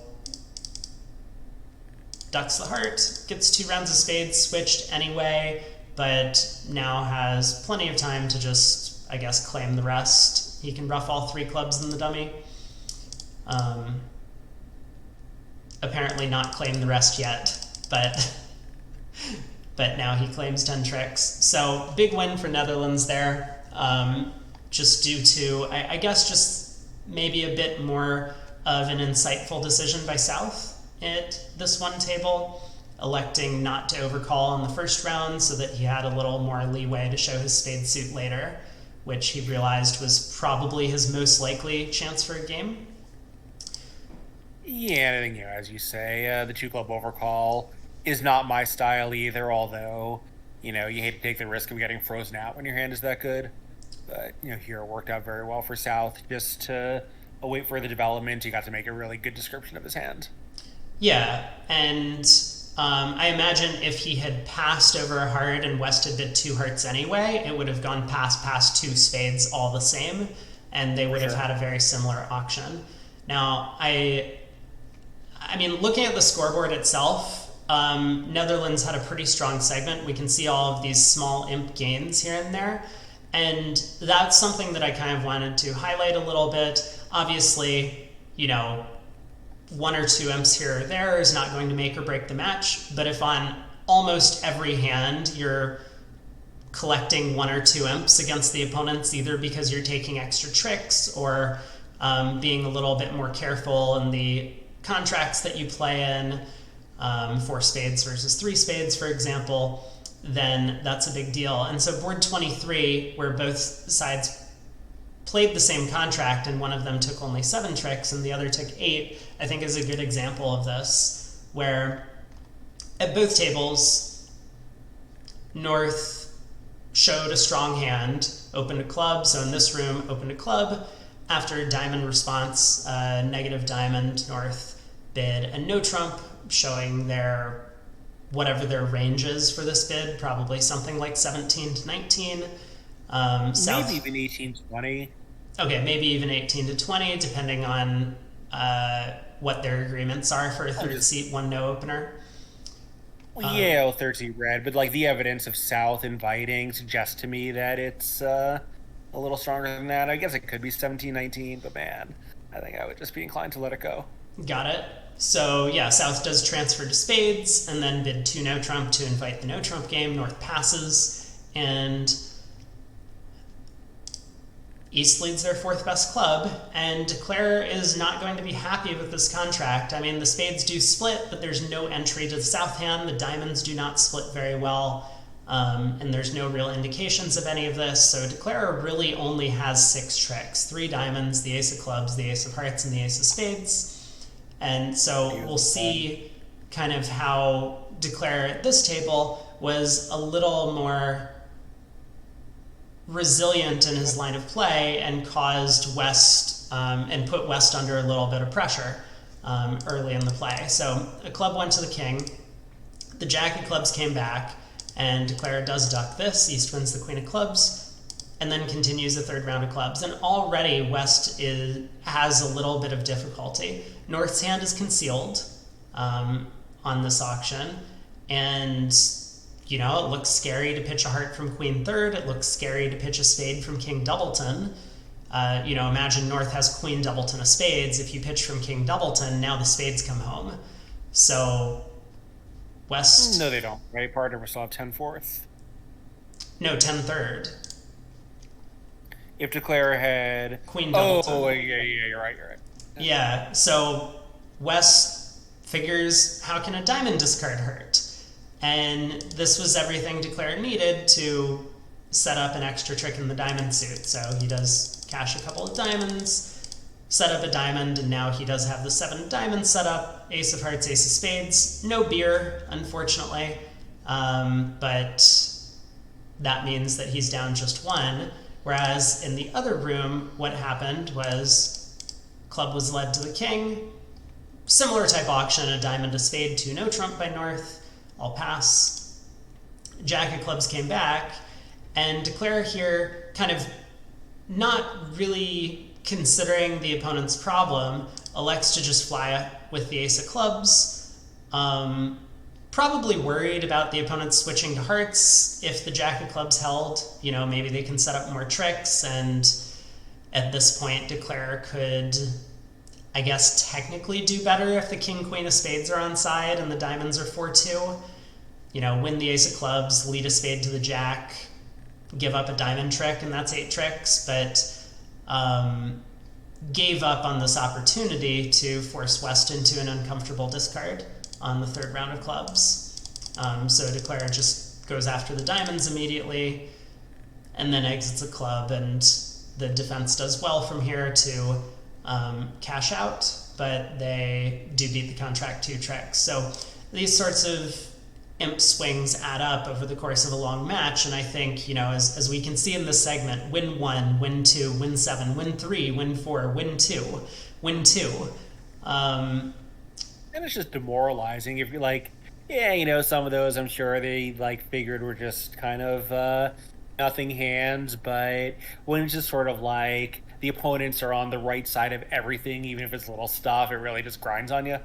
ducks the heart, gets 2 rounds of spades switched anyway, but now has plenty of time to just, I guess, claim the rest. He can ruff all 3 clubs in the dummy. Apparently not claim the rest yet, but now he claims 10 tricks. So big win for Netherlands there, just due to, I guess, just maybe a bit more of an insightful decision by South at this one table, electing not to overcall in the first round so that he had a little more leeway to show his spade suit later, which he realized was probably his most likely chance for a game. Yeah, and I think, you know, as you say, the 2-club overcall is not my style either, although, you know, you hate to take the risk of getting frozen out when your hand is that good. But, you know, here it worked out very well for South. Just to await further development, he got to make a really good description of his hand. Yeah, and I imagine if he had passed over a heart and West had bid 2 hearts anyway, it would have gone past 2 spades all the same, and they would have had a very similar auction. Now, I mean, looking at the scoreboard itself, Netherlands had a pretty strong segment. We can see all of these small imp gains here and there, and that's something that I kind of wanted to highlight a little bit. Obviously, you know, 1 or 2 imps here or there is not going to make or break the match, but if on almost every hand you're collecting 1 or 2 imps against the opponents, either because you're taking extra tricks or being a little bit more careful in the contracts that you play in, 4 spades versus 3 spades, for example, then that's a big deal. And so board 23, where both sides played the same contract and one of them took only 7 tricks and the other took 8, I think is a good example of this, where at both tables, North showed a strong hand, opened a club, so in this room, opened a club. After a diamond response, negative diamond, North bid a no trump, showing their whatever their range is for this bid, probably something like 17 to 19. South, Maybe even 18-20. okay, maybe even 18 to 20, depending on what their agreements are for a third seat, one no opener. Well, yeah, 13 red, but like the evidence of South inviting suggests to me that it's a little stronger than that. I guess it could be 17-19, but man, I think I would just be inclined to let it go. Got it. So yeah, South does transfer to spades and then bid 2 no trump to invite the no trump game. North passes, and East leads their 4th best club, and Declare is not going to be happy with this contract. I mean, the spades do split, but there's no entry to the South hand. The diamonds do not split very well, and there's no real indications of any of this. So Declare really only has 6 tricks: 3 diamonds, the ace of clubs, the ace of hearts, and the ace of spades. And so we'll see kind of how Declare at this table was a little more resilient in his line of play and caused West and put West under a little bit of pressure early in the play. So a club went to the king, the jack of clubs came back, and Declare does duck this. East wins the queen of clubs, and then continues the 3rd round of clubs. And already West has a little bit of difficulty. North's hand is concealed on this auction, and you know, it looks scary to pitch a heart from queen 3rd. It looks scary to pitch a spade from king doubleton. You know, imagine North has queen doubleton of spades. If you pitch from king doubleton, now the spades come home. So West... No, they don't. Right? Partner will still have 10-4. No, 10-3. If Declare had... Queen doubleton. Oh, yeah, you're right. Yeah, so West figures, how can a diamond discard hurt? And this was everything Declare needed to set up an extra trick in the diamond suit. So he does cash a couple of diamonds, set up a diamond, and now he does have the 7 diamonds set up, ace of hearts, ace of spades. No beer, unfortunately, but that means that he's down just 1. Whereas in the other room, what happened was club was led to the king, similar type auction, a diamond, a spade, 2 no trump by North. I'll pass. Jack of clubs came back, and Declare here, kind of not really considering the opponent's problem, elects to just fly with the ace of clubs. Probably worried about the opponent switching to hearts. If the jack of clubs held, you know, maybe they can set up more tricks, and at this point Declare could, I guess, technically do better if the king queen of spades are on side and the diamonds are 4-2. You know, win the ace of clubs, lead a spade to the jack, give up a diamond trick, and that's 8 tricks, but gave up on this opportunity to force West into an uncomfortable discard on the 3rd round of clubs. So Declare just goes after the diamonds immediately and then exits a club, and the defense does well from here to cash out, but they do beat the contract 2 tricks. So these sorts of imp swings add up over the course of a long match, and I think, you know, as we can see in this segment, win 1, win 2, win 7, win 3, win 4, win 2, win 2. And it's just demoralizing if you're like, yeah, you know, some of those I'm sure they like figured were just kind of nothing hands, but when it's just sort of like the opponents are on the right side of everything, even if it's little stuff, it really just grinds on you.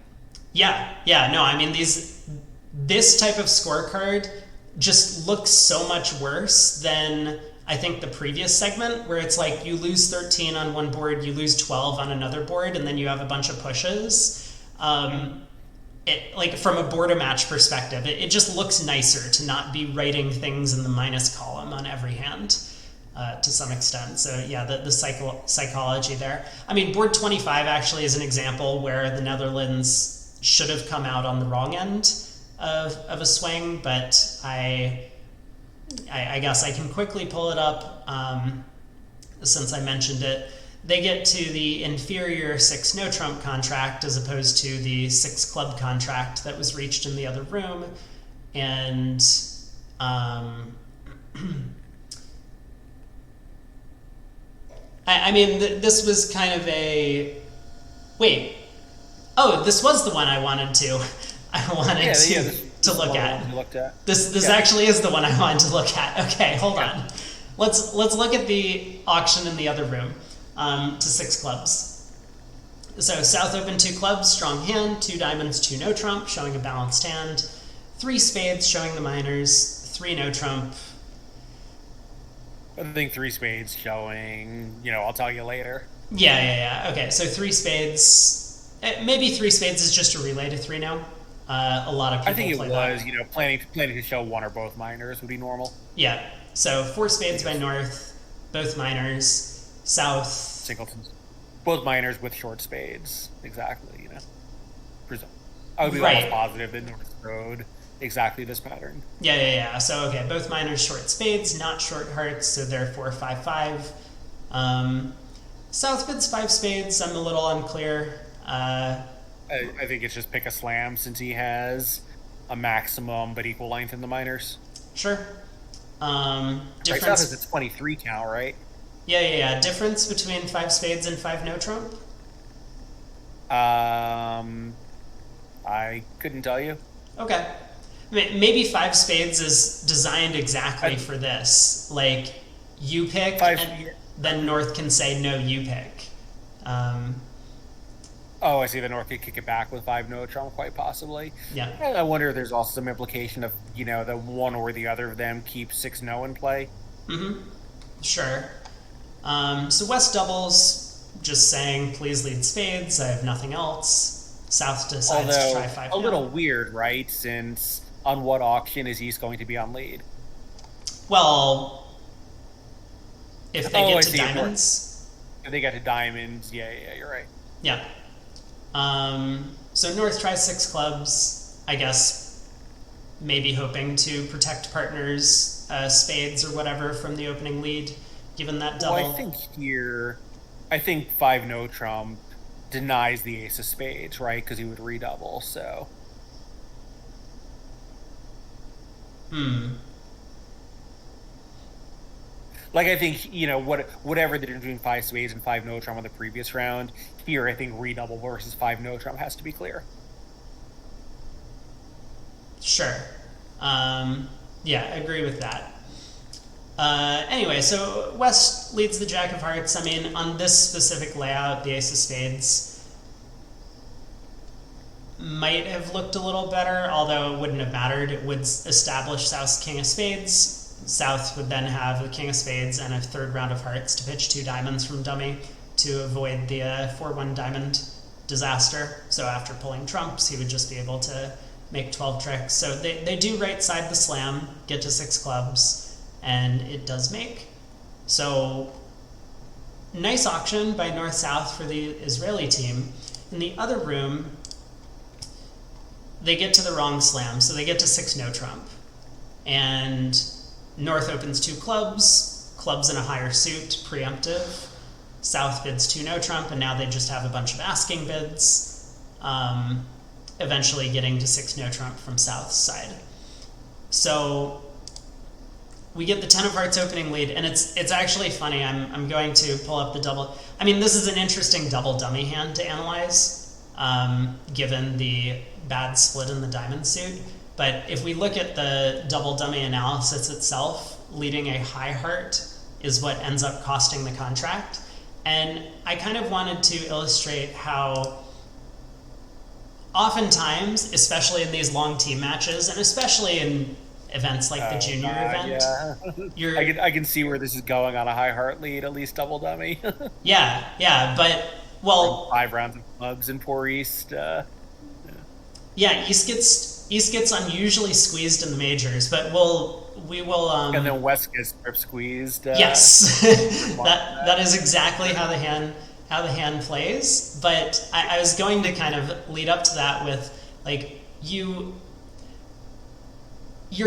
Yeah, no, I mean, this type of scorecard just looks so much worse than I think the previous segment, where it's like you lose 13 on one board, you lose 12 on another board, and then you have a bunch of pushes. Like from a board match perspective, it just looks nicer to not be writing things in the minus column on every hand. To some extent. So yeah, the psychology there. I mean, board 25 actually is an example where the Netherlands should have come out on the wrong end of a swing, but I guess I can quickly pull it up since I mentioned it. They get to the inferior 6 no trump contract as opposed to the 6 club contract that was reached in the other room, and I mean, this was kind of a... Wait. Oh, this was the one I wanted to. To look at. This actually is the one I wanted to look at. Okay, hold on. Let's look at the auction in the other room. To 6 clubs. So South opened 2 clubs, strong hand, 2 diamonds, 2 no trump, showing a balanced hand, 3 spades, showing the minors, 3 no trump. I think 3 spades showing, I'll tell you later. Yeah. Okay, so 3 spades. Maybe 3 spades is just a relay to 3 now. A lot of people. I think it play was, that. Planning to show one or both minors would be normal. Yeah. So 4 spades by North, both minors. South. Singletons. Both minors with short spades. Exactly, I would be almost positive that North rode exactly this pattern. Yeah. So, okay, both minors short spades, not short hearts, so therefore 5-5. South bids 5 spades. I'm a little unclear. I think it's just pick a slam since he has a maximum but equal length in the minors. Sure. South has a 23 count, right? Yeah. Difference between 5 spades and 5 no trump? I couldn't tell you. Okay. Maybe 5 spades is designed exactly for this. Like, you pick, and then North can say, no, you pick. I see. The North could kick it back with 5 no trump, quite possibly. Yeah. And I wonder if there's also some implication of, the one or the other of them keep 6 no in play. Mm-hmm. Sure. So West doubles, just saying, please lead spades, I have nothing else. South decides to try 5 a little weird, right? Since on what auction is East going to be on lead? Well, if they get to diamonds. If they get to diamonds, yeah, you're right. Yeah. So North tries 6 clubs, I guess, maybe hoping to protect partners' spades or whatever from the opening lead, given that double. Well, I think 5 no trump denies the ace of spades, right? Because he would redouble, so. Like, I think, whatever the difference between 5 spades and 5 no trump on the previous round, here I think redouble versus 5 no trump has to be clear. Sure. Yeah, I agree with that. Anyway, so West leads the Jack of Hearts. I mean, on this specific layout, the Ace of Spades might have looked a little better, although it wouldn't have mattered. It would establish South's King of Spades. South would then have the King of Spades and a 3rd round of Hearts to pitch 2 diamonds from dummy to avoid the 4-1 diamond disaster. So after pulling trumps, he would just be able to make 12 tricks. So they do right side the slam, get to 6 clubs, and it does make. So nice auction by North-South for the Israeli team. In the other room, they get to the wrong slam, so they get to 6 no trump. And North opens 2 clubs, clubs in a higher suit, preemptive. South bids 2 no trump, and now they just have a bunch of asking bids, eventually getting to 6 no trump from South's side. So we get the 10 of hearts opening lead, and it's actually funny. I'm going to pull up the double. I mean, this is an interesting double dummy hand to analyze, given the bad split in the diamond suit. But if we look at the double dummy analysis itself, leading a high heart is what ends up costing the contract. And I kind of wanted to illustrate how oftentimes, especially in these long team matches, and especially in events like the junior event, yeah. I can see where this is going on a high heart lead, at least double dummy. yeah, but, well... 5 rounds of clubs in Poor East. Yeah, East gets unusually squeezed in the majors, but we will. And then West gets grip squeezed. Yes, that is exactly how the hand plays. But I was going to kind of lead up to that with, like, you're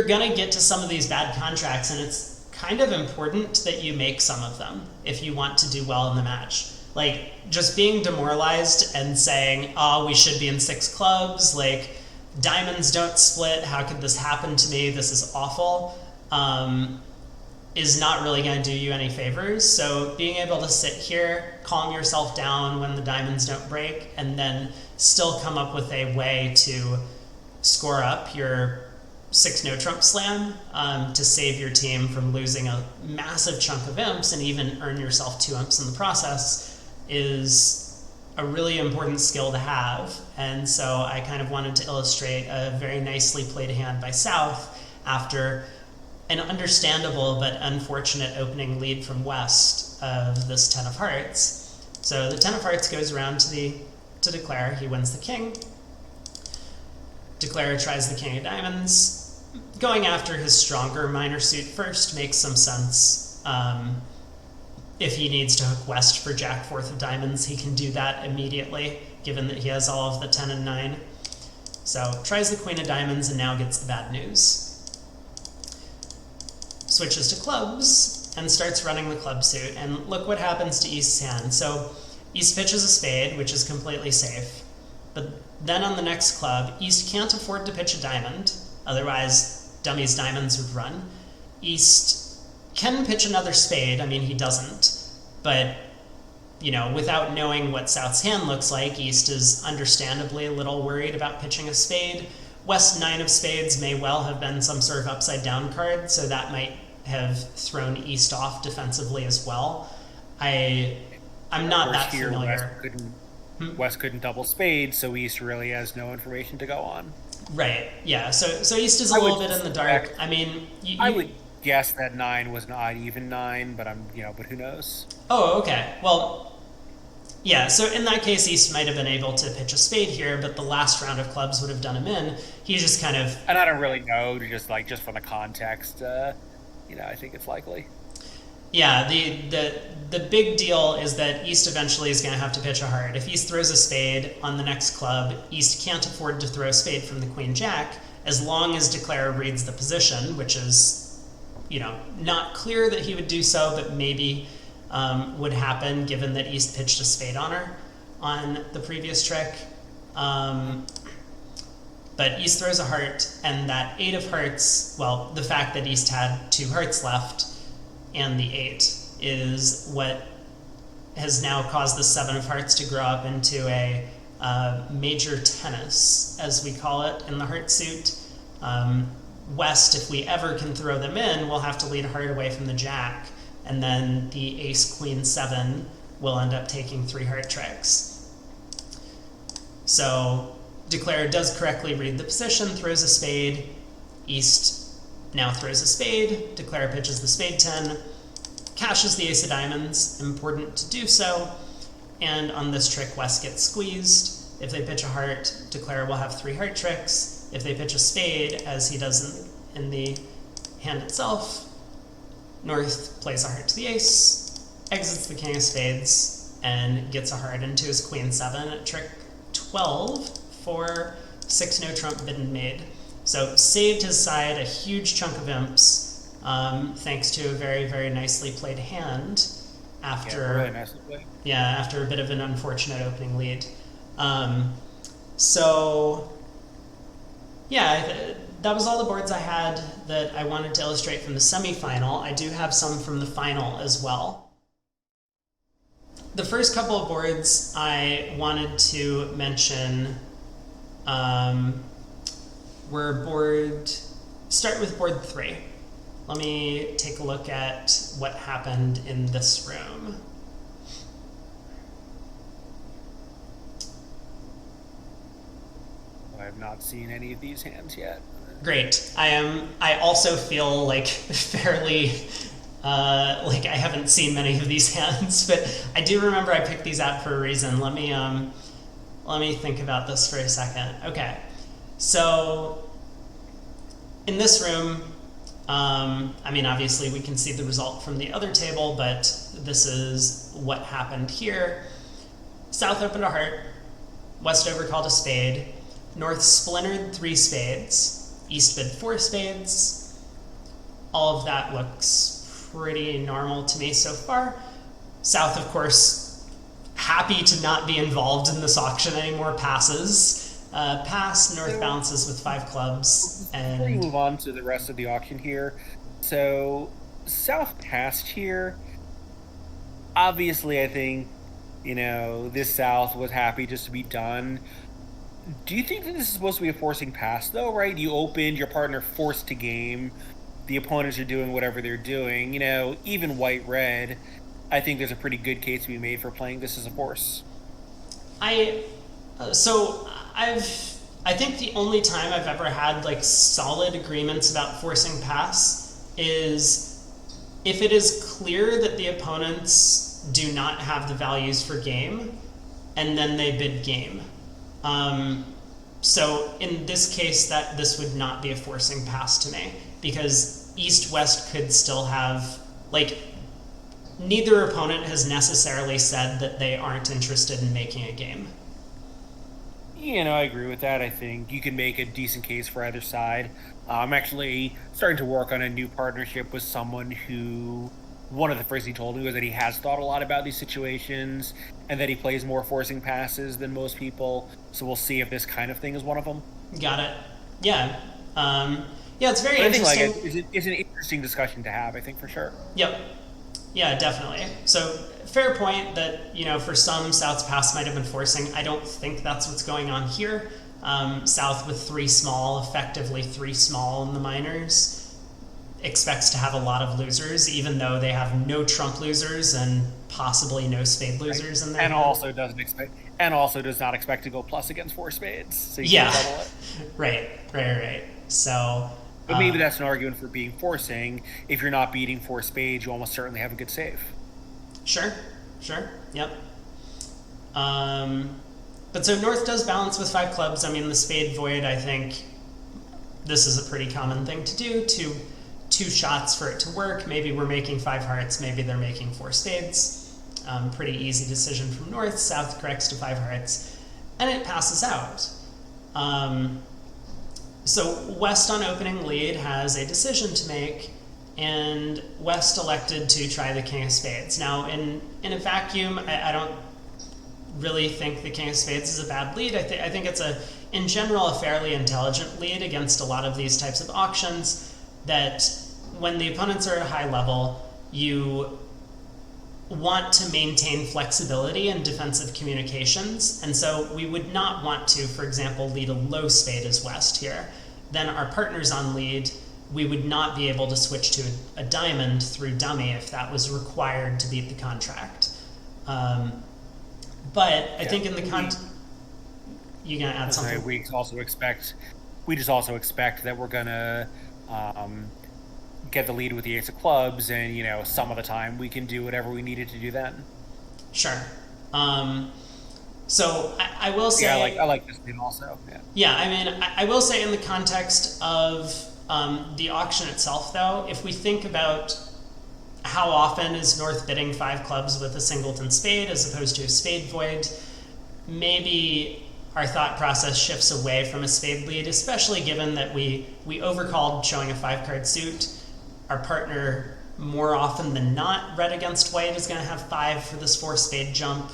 gonna get to some of these bad contracts, and it's kind of important that you make some of them if you want to do well in the match. Like, just being demoralized and saying, oh, we should be in 6 clubs, like, diamonds don't split, how could this happen to me, this is awful, is not really going to do you any favors. So being able to sit here, calm yourself down when the diamonds don't break, and then still come up with a way to score up your 6 no trump slam to save your team from losing a massive chunk of imps and even earn yourself 2 imps in the process is a really important skill to have. And so I kind of wanted to illustrate a very nicely played hand by South after an understandable but unfortunate opening lead from West of this 10 of hearts. So the 10 of hearts goes around to Declare. He wins the king. Declare tries the king of diamonds. Going after his stronger minor suit first makes some sense. If he needs to hook West for jack fourth of diamonds, he can do that immediately, given that he has all of the 10 and 9. So tries the queen of diamonds and now gets the bad news. Switches to clubs and starts running the club suit. And look what happens to East's hand. So East pitches a spade, which is completely safe. But then on the next club, East can't afford to pitch a diamond, otherwise Dummy's diamonds would run. East can pitch another spade, I mean he doesn't, but without knowing what South's hand looks like, East is understandably a little worried about pitching a spade. West 9 of spades may well have been some sort of upside down card, so that might have thrown East off defensively as well. I'm not that familiar. West couldn't double spades, so East really has no information to go on. Right, yeah, so East is a little bit in the dark. I mean, I would guess that 9 was an odd even 9, but but who knows? Oh, okay. Well, yeah, so in that case, East might have been able to pitch a spade here, but the last round of clubs would have done him in. He just kind of... And I don't really know, just from the context, I think it's likely. Yeah, the big deal is that East eventually is going to have to pitch a heart. If East throws a spade on the next club, East can't afford to throw a spade from the queen jack as long as Declare reads the position, which is, not clear that he would do so, but maybe would happen given that East pitched a spade on her on the previous trick. But East throws a heart, and that 8 of hearts, well, the fact that East had 2 hearts left and the 8 is what has now caused the 7 of hearts to grow up into a major tennis, as we call it in the heart suit. West, if we ever can throw them in, will have to lead a heart away from the jack, and then the ace queen 7 will end up taking 3 heart tricks. So Declare does correctly read the position, throws a spade. East now throws a spade. Declare pitches the spade 10, cashes the ace of diamonds, important to do so, and on this trick West gets squeezed. If they pitch a heart, Declare will have 3 heart tricks. If they pitch a spade, as he does in the hand itself, North plays a heart to the ace, exits the king of spades, and gets a heart into his queen 7 at trick 12 for 6 no trump bid and made. So saved his side a huge chunk of imps, thanks to a very, very nicely played hand after really nicely played. Yeah, after a bit of an unfortunate opening lead. So yeah, that was all the boards I had that I wanted to illustrate from the semifinal. I do have some from the final as well. The first couple of boards I wanted to mention start with board 3. Let me take a look at what happened in this room. I have not seen any of these hands yet. Great. I also feel like fairly like I haven't seen many of these hands, but I do remember I picked these out for a reason. Let me think about this for a second. Okay. So in this room, I mean, obviously we can see the result from the other table, but this is what happened here. South opened a heart, West overcalled a spade, North splintered 3 spades, East bid 4 spades. All of that looks pretty normal to me so far. South, of course, happy to not be involved in this auction anymore, passes. Pass, North bounces with 5 clubs. And before we move on to the rest of the auction here, so South passed here. Obviously, I think, this South was happy just to be done. Do you think that this is supposed to be a forcing pass, though, right? You opened, your partner forced to game, the opponents are doing whatever they're doing. Even white-red, I think there's a pretty good case to be made for playing this as a force. I so I think the only time I've ever had like solid agreements about forcing pass is if it is clear that the opponents do not have the values for game, and then they bid game. So in this case, that this would not be a forcing pass to me because East-West could still have like neither opponent has necessarily said that they aren't interested in making a game. I agree with that. I think you can make a decent case for either side. I'm actually starting to work on a new partnership with someone who one of the first he told me was that he has thought a lot about these situations and that he plays more forcing passes than most people. So we'll see if this kind of thing is one of them. Got it. Yeah. Yeah, it's very But I think interesting. it's an interesting discussion to have. I think for sure. Yep. Yeah, definitely. So fair point that for some South's pass might have been forcing. I don't think that's what's going on here. South with three small, effectively three small in the minors, expects to have a lot of losers, even though they have no trump losers and possibly no spade losers in there. And also does not expect to go plus against four spades. So you Yeah. can double it. Right. So But maybe that's an argument for being forcing. If you're not beating four spades, you almost certainly have a good save. Sure, yep. But so North does balance with five clubs. I mean, the spade void, I think this is a pretty common thing to do. Two shots for it to work. Maybe we're making five hearts, maybe they're making four spades. Pretty easy decision from North. South corrects to five hearts, and it passes out. So West on opening lead has a decision to make, and West elected to try the King of Spades. Now, in a vacuum, I don't really think the King of Spades is a bad lead. I think it's in general, a fairly intelligent lead against a lot of these types of auctions, that when the opponents are at a high level, you want to maintain flexibility and defensive communications. And so we would not want to, for example, lead a low spade as West here. Then our partners on lead, we would not be able to switch to a diamond through dummy if that was required to beat the contract. But I think in the you gonna add something? We just also expect that we're gonna get the lead with the ace of clubs, and some of the time we can do whatever we needed to do then. Sure. So I will say, I like this lead also. Yeah, I mean, I will say in the context of the auction itself, though, if we think about how often is North bidding five clubs with a singleton spade as opposed to a spade void, maybe our thought process shifts away from a spade lead, especially given that we overcalled showing a five-card suit. Our partner, more often than not, red against white, is going to have five for this four spade jump.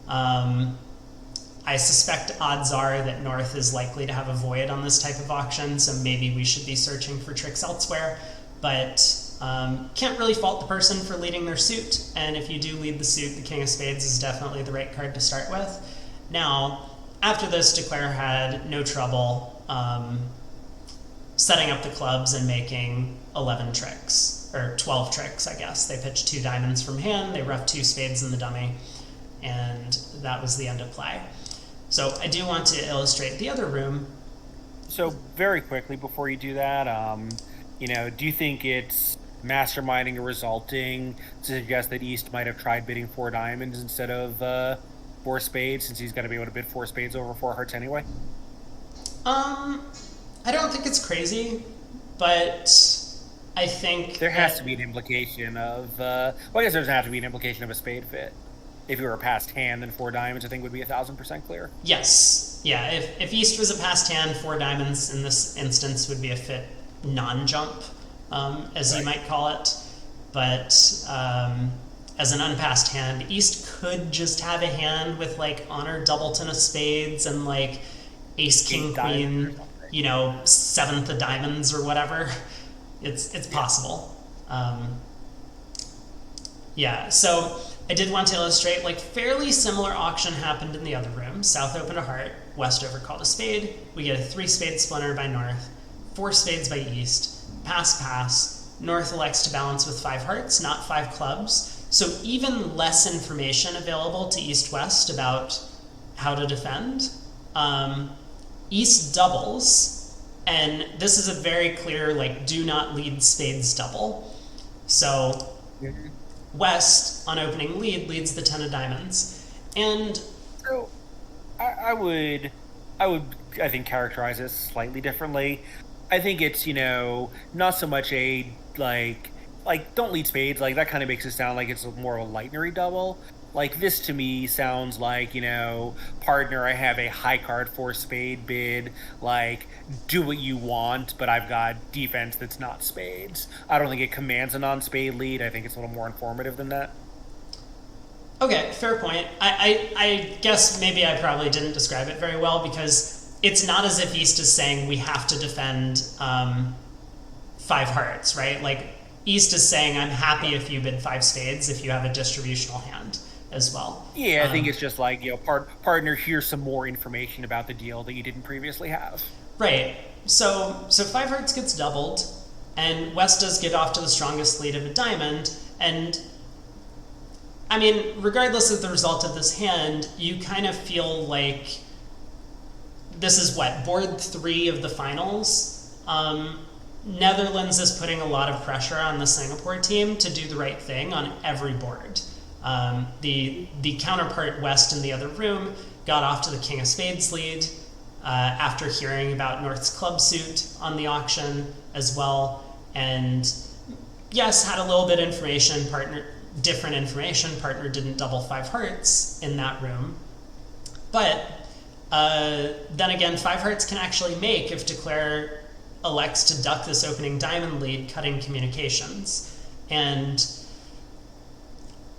I suspect odds are that North is likely to have a void on this type of auction, so maybe we should be searching for tricks elsewhere. But can't really fault the person for leading their suit, and if you do lead the suit, the King of Spades is definitely the right card to start with. Now, after this, Declare had no trouble setting up the clubs and making 11 tricks, or 12 tricks, I guess. They pitched two diamonds from hand, they roughed two spades in the dummy, and that was the end of play. So I do want to illustrate the other room. So very quickly before you do that, do you think it's masterminding or resulting to suggest that East might have tried bidding four diamonds instead of four spades, since he's going to be able to bid four spades over four hearts anyway? I don't think it's crazy, but I think there has to be an implication of. I guess there doesn't have to be an implication of a spade fit. If you were a passed hand, then four diamonds, I think would be 1,000% clear. Yes, yeah. If East was a passed hand, four diamonds in this instance would be a fit non-jump, as you might call it. But as an unpassed hand, East could just have a hand with like honor doubleton of spades and like ace king queen, seventh of diamonds or whatever. It's possible. Yeah. So I did want to illustrate, like, fairly similar auction happened in the other room. South opened a heart, West overcalled a spade. We get a 3-spade splinter by North, 4 spades by East, pass. North elects to balance with 5 hearts, not 5 clubs. So even less information available to East-West about how to defend. East doubles, and this is a very clear, like, do not lead spades double. So West, on opening lead, leads the 10 of diamonds. And So I would, I think, characterize it slightly differently. I think it's, not so much a, like, don't lead spades. Like, that kind of makes it sound like it's more of a lightnery double. Like, this to me sounds like, partner, I have a high card for spade bid. Like, do what you want, but I've got defense that's not spades. I don't think it commands a non-spade lead. I think it's a little more informative than that. okay, fair point. I guess maybe I probably didn't describe it very well, because it's not as if East is saying we have to defend 5 hearts, right? Like, East is saying I'm happy if you bid 5 spades if you have a distributional hand as well. Yeah, I think it's just like, partner, here's some more information about the deal that you didn't previously have. Right. So 5 hearts gets doubled, and West does get off to the strongest lead of a diamond, and I mean, regardless of the result of this hand, you kind of feel like this is board 3 of the finals. Netherlands is putting a lot of pressure on the Singapore team to do the right thing on every board. The counterpart West in the other room got off to the King of Spades lead after hearing about North's club suit on the auction as well, and yes, had a little bit of information. Different information. Partner didn't double 5 hearts in that room, but then again, 5 hearts can actually make if Declare elects to duck this opening diamond lead, cutting communications. And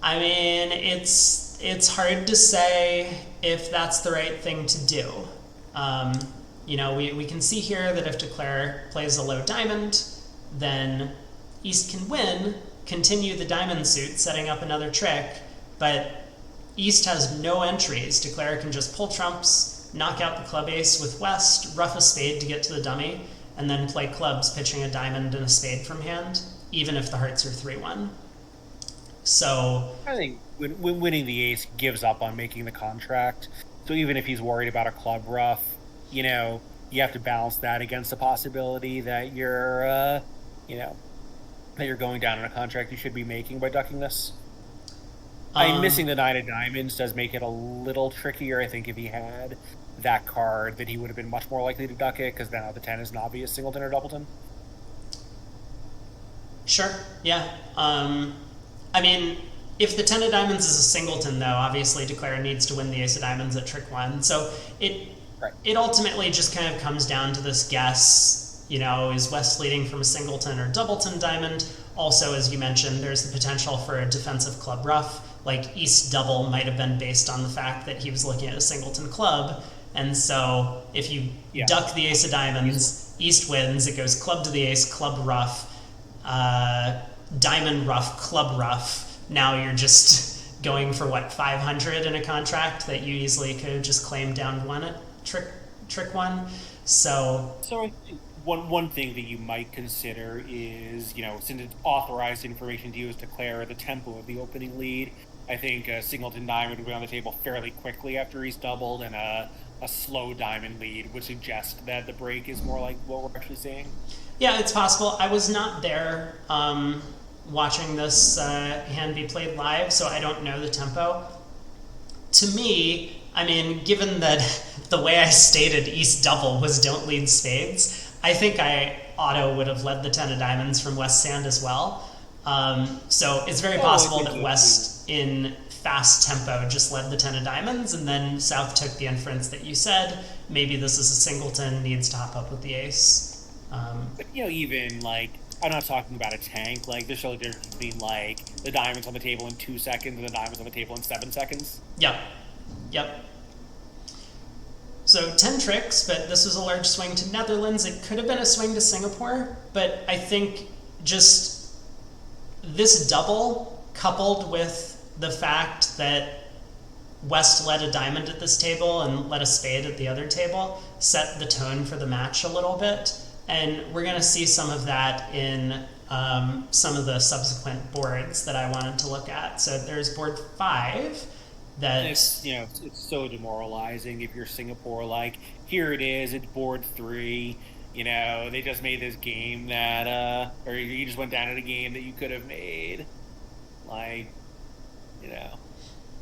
I mean, it's hard to say if that's the right thing to do. We can see here that if Declare plays a low diamond, then East can win, continue the diamond suit, setting up another trick, but East has no entries. Declare can just pull trumps, knock out the club ace with West, ruff a spade to get to the dummy, and then play clubs, pitching a diamond and a spade from hand, even if the hearts are 3-1. So I think when winning the ace gives up on making the contract. So even if he's worried about a club ruff, you have to balance that against the possibility that you're going down on a contract you should be making by ducking this. Missing the 9 of diamonds does make it a little trickier. I think if he had that card, that he would have been much more likely to duck it, because now the 10 is an obvious singleton or doubleton. Sure, yeah. I mean, if the 10 of diamonds is a singleton, though, obviously Declare needs to win the ace of diamonds at trick 1. So it ultimately just kind of comes down to this guess. Is West leading from a singleton or doubleton diamond? Also, as you mentioned, there's the potential for a defensive club ruff. Like, East double might have been based on the fact that he was looking at a singleton club. And so if you duck the ace of diamonds, East wins. It goes club to the ace, club ruff, diamond ruff, club ruff. Now you're just going for 500 in a contract that you easily could have just claimed down 1 at trick 1. So I think one thing that you might consider is, since it's authorized information to use, Declare the tempo of the opening lead. I think a singleton diamond would be on the table fairly quickly after he's doubled, and a slow diamond lead would suggest that the break is more like what we're actually seeing. Yeah, it's possible. I was not there watching this hand be played live, so I don't know the tempo. To me, I mean, given that the way I stated East double was don't lead spades, I think I would have led the 10 of diamonds from West Sand as well. So it's very possible that West, in fast tempo, just led the 10 of diamonds, and then South took the inference that you said, maybe this is a singleton, needs to hop up with the ace. But, even, I'm not talking about a tank. There's still a difference between, the diamonds on the table in 2 seconds and the diamonds on the table in 7 seconds. Yep. So 10 tricks, but this was a large swing to Netherlands. It could have been a swing to Singapore, but I think just this double coupled with the fact that West led a diamond at this table and led a spade at the other table set the tone for the match a little bit. And we're going to see some of that in some of the subsequent boards that I wanted to look at. So there's board 5 that... It's, it's so demoralizing if you're Singapore. Like, here it is, it's board 3. They just made this game that, or you just went down at a game that you could have made. Like,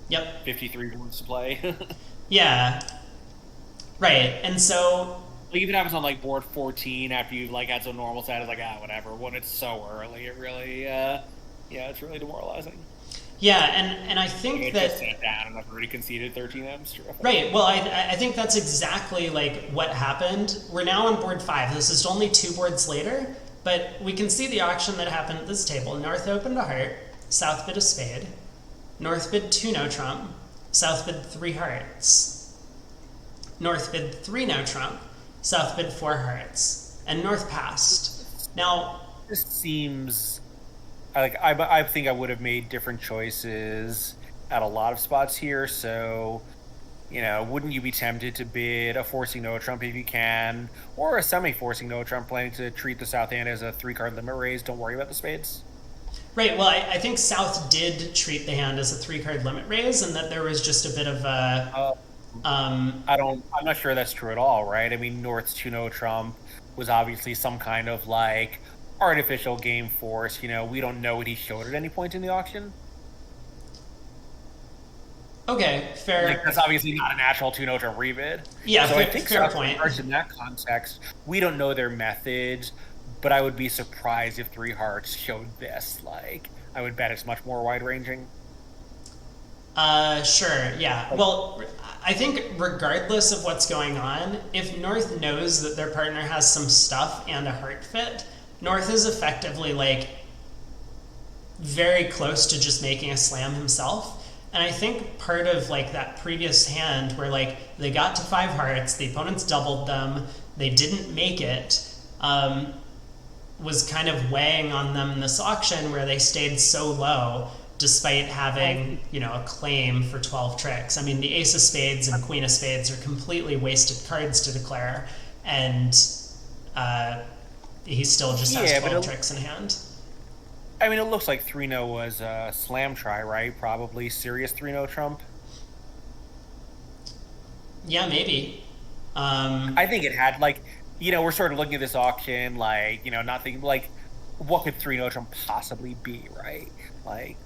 Yep. 53 boards to play. Yeah. Right. And so... Like, even happens on, like, board 14 after you, like, had some normal status, like, whatever. When it's so early, it really, it's really demoralizing. Yeah, and I think that... just sat down and I've already conceded 13 M's. Right, well, I think that's exactly, like, what happened. We're now on board 5. This is only 2 boards later, but we can see the auction that happened at this table. North opened a heart, South bid a spade, North bid 2 no trump, South bid 3 hearts, North bid 3 no trump, South bid 4 hearts, and North passed. Now... This seems... I think I would have made different choices at a lot of spots here, so, wouldn't you be tempted to bid a forcing no trump if you can, or a semi-forcing no trump, planning to treat the South hand as a 3-card limit raise, don't worry about the spades? Right, well, I think South did treat the hand as a 3-card limit raise, and that there was just a bit of a... I'm not sure that's true at all, right? I mean, North's 2 no trump was obviously some kind of, like, artificial game force. We don't know what he showed at any point in the auction. Okay, fair. Like, that's obviously not a natural 2 no trump rebid. Yeah, so fair, I think fair point. In that context, we don't know their methods, but I would be surprised if 3 hearts showed this. Like, I would bet it's much more wide-ranging. Sure, yeah. Well, I think regardless of what's going on, if North knows that their partner has some stuff and a heart fit, North is effectively, like, very close to just making a slam himself. And I think part of, like, that previous hand where, like, they got to 5 hearts, the opponents doubled them, they didn't make it, was kind of weighing on them in this auction where they stayed so low despite having, a claim for 12 tricks. I mean, the ace of spades and queen of spades are completely wasted cards to declare, and he still just has 12 tricks in hand. I mean, it looks like 3-no was a slam try, right? Probably serious 3-no trump. Yeah, maybe. I think it had, like, we're sort of looking at this auction, like, not thinking, like, what could 3-no trump possibly be, right? Like...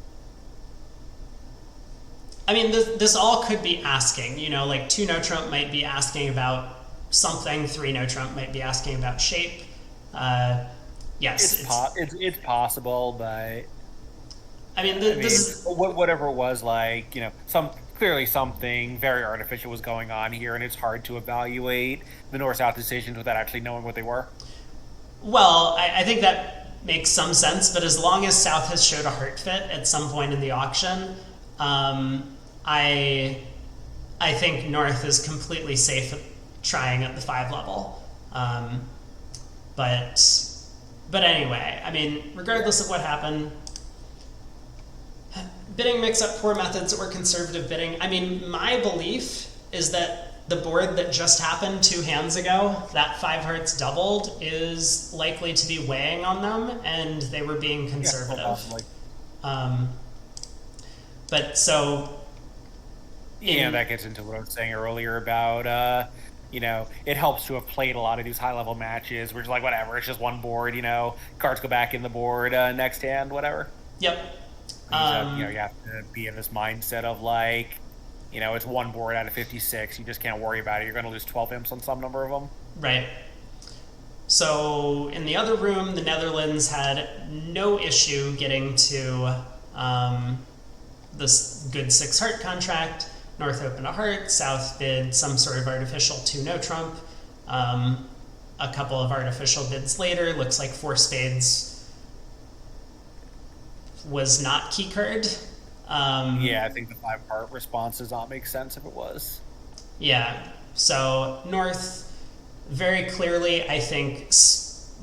I mean, this all could be asking, like 2-no trump might be asking about something, 3-no trump might be asking about shape. Yes, it's possible, but I mean, this is whatever it was, like, clearly something very artificial was going on here, and it's hard to evaluate the North-South decisions without actually knowing what they were. Well, I think that makes some sense, but as long as South has showed a heart fit at some point in the auction, I think North is completely safe at trying at the 5 level. But anyway, I mean, regardless of what happened, bidding mix-up poor methods or conservative bidding. I mean, my belief is that the board that just happened 2 hands ago, that 5 hearts doubled, is likely to be weighing on them, and they were being conservative. But so... that gets into what I was saying earlier about... it helps to have played a lot of these high-level matches where it's like, whatever, it's just one board, cards go back in the board, next hand, whatever. Yep. You have to be in this mindset of, like, it's one board out of 56, you just can't worry about it, you're going to lose 12 imps on some number of them. Right. So, in the other room, the Netherlands had no issue getting to this good 6 heart contract. North opened a heart, South bid some sort of artificial 2 no trump. A couple of artificial bids later, looks like 4 spades was not key card. I think the 5 heart response does not make sense if it was. Yeah, so North very clearly, I think,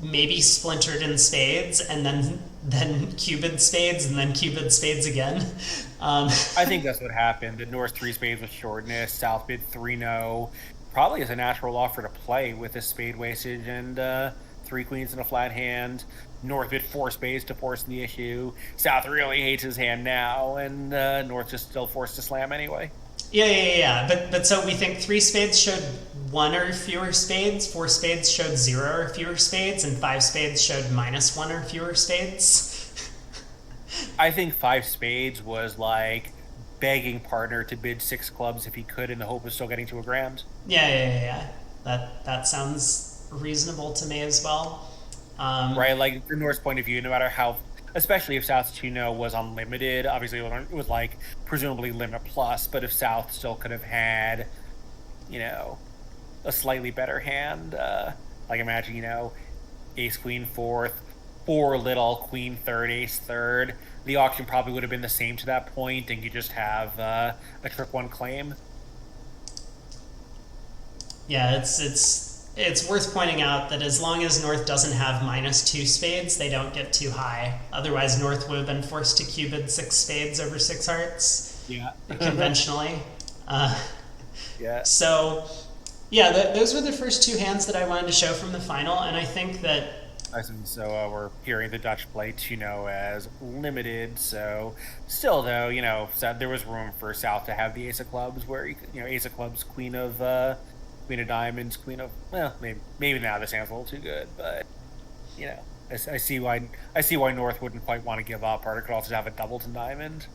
maybe splintered in spades and then then Cupid spades, and then Cupid spades again. Um, I think that's what happened. The North three spades with shortness, South bid 3-0. Probably is a natural offer to play with a spade wastage and three queens in a flat hand. North bid four spades to force the issue. South really hates his hand now, and North just still forced to slam anyway. yeah. But so we think three spades showed one or fewer spades, four spades showed zero or fewer spades, and five spades showed minus one or fewer spades. I think five spades was like begging partner to bid six clubs if he could in the hope of still getting to a grand. Yeah. That sounds reasonable to me as well. Right, like from North's point of view, no matter how, especially if South's 2-0 was unlimited, obviously it was like presumably limit plus, but if South still could have had, a slightly better hand, like imagine, ace queen fourth, four little, queen third, ace third, the auction probably would have been the same to that point, and you just have a trick one claim. Yeah, it's worth pointing out that as long as North doesn't have minus two spades, they don't get too high. Otherwise, North would have been forced to Cupid six spades over six hearts. Yeah. Conventionally. Yeah. So, yeah, those were the first two hands that I wanted to show from the final, and I think that. So we're hearing the Dutch play 2-0 as limited. So still, though, there was room for South to have the ace of clubs, where ace of clubs, queen of diamonds, queen of maybe now this hand's a little too good, but I see why North wouldn't quite want to give up. Or it could also have a doubleton diamond.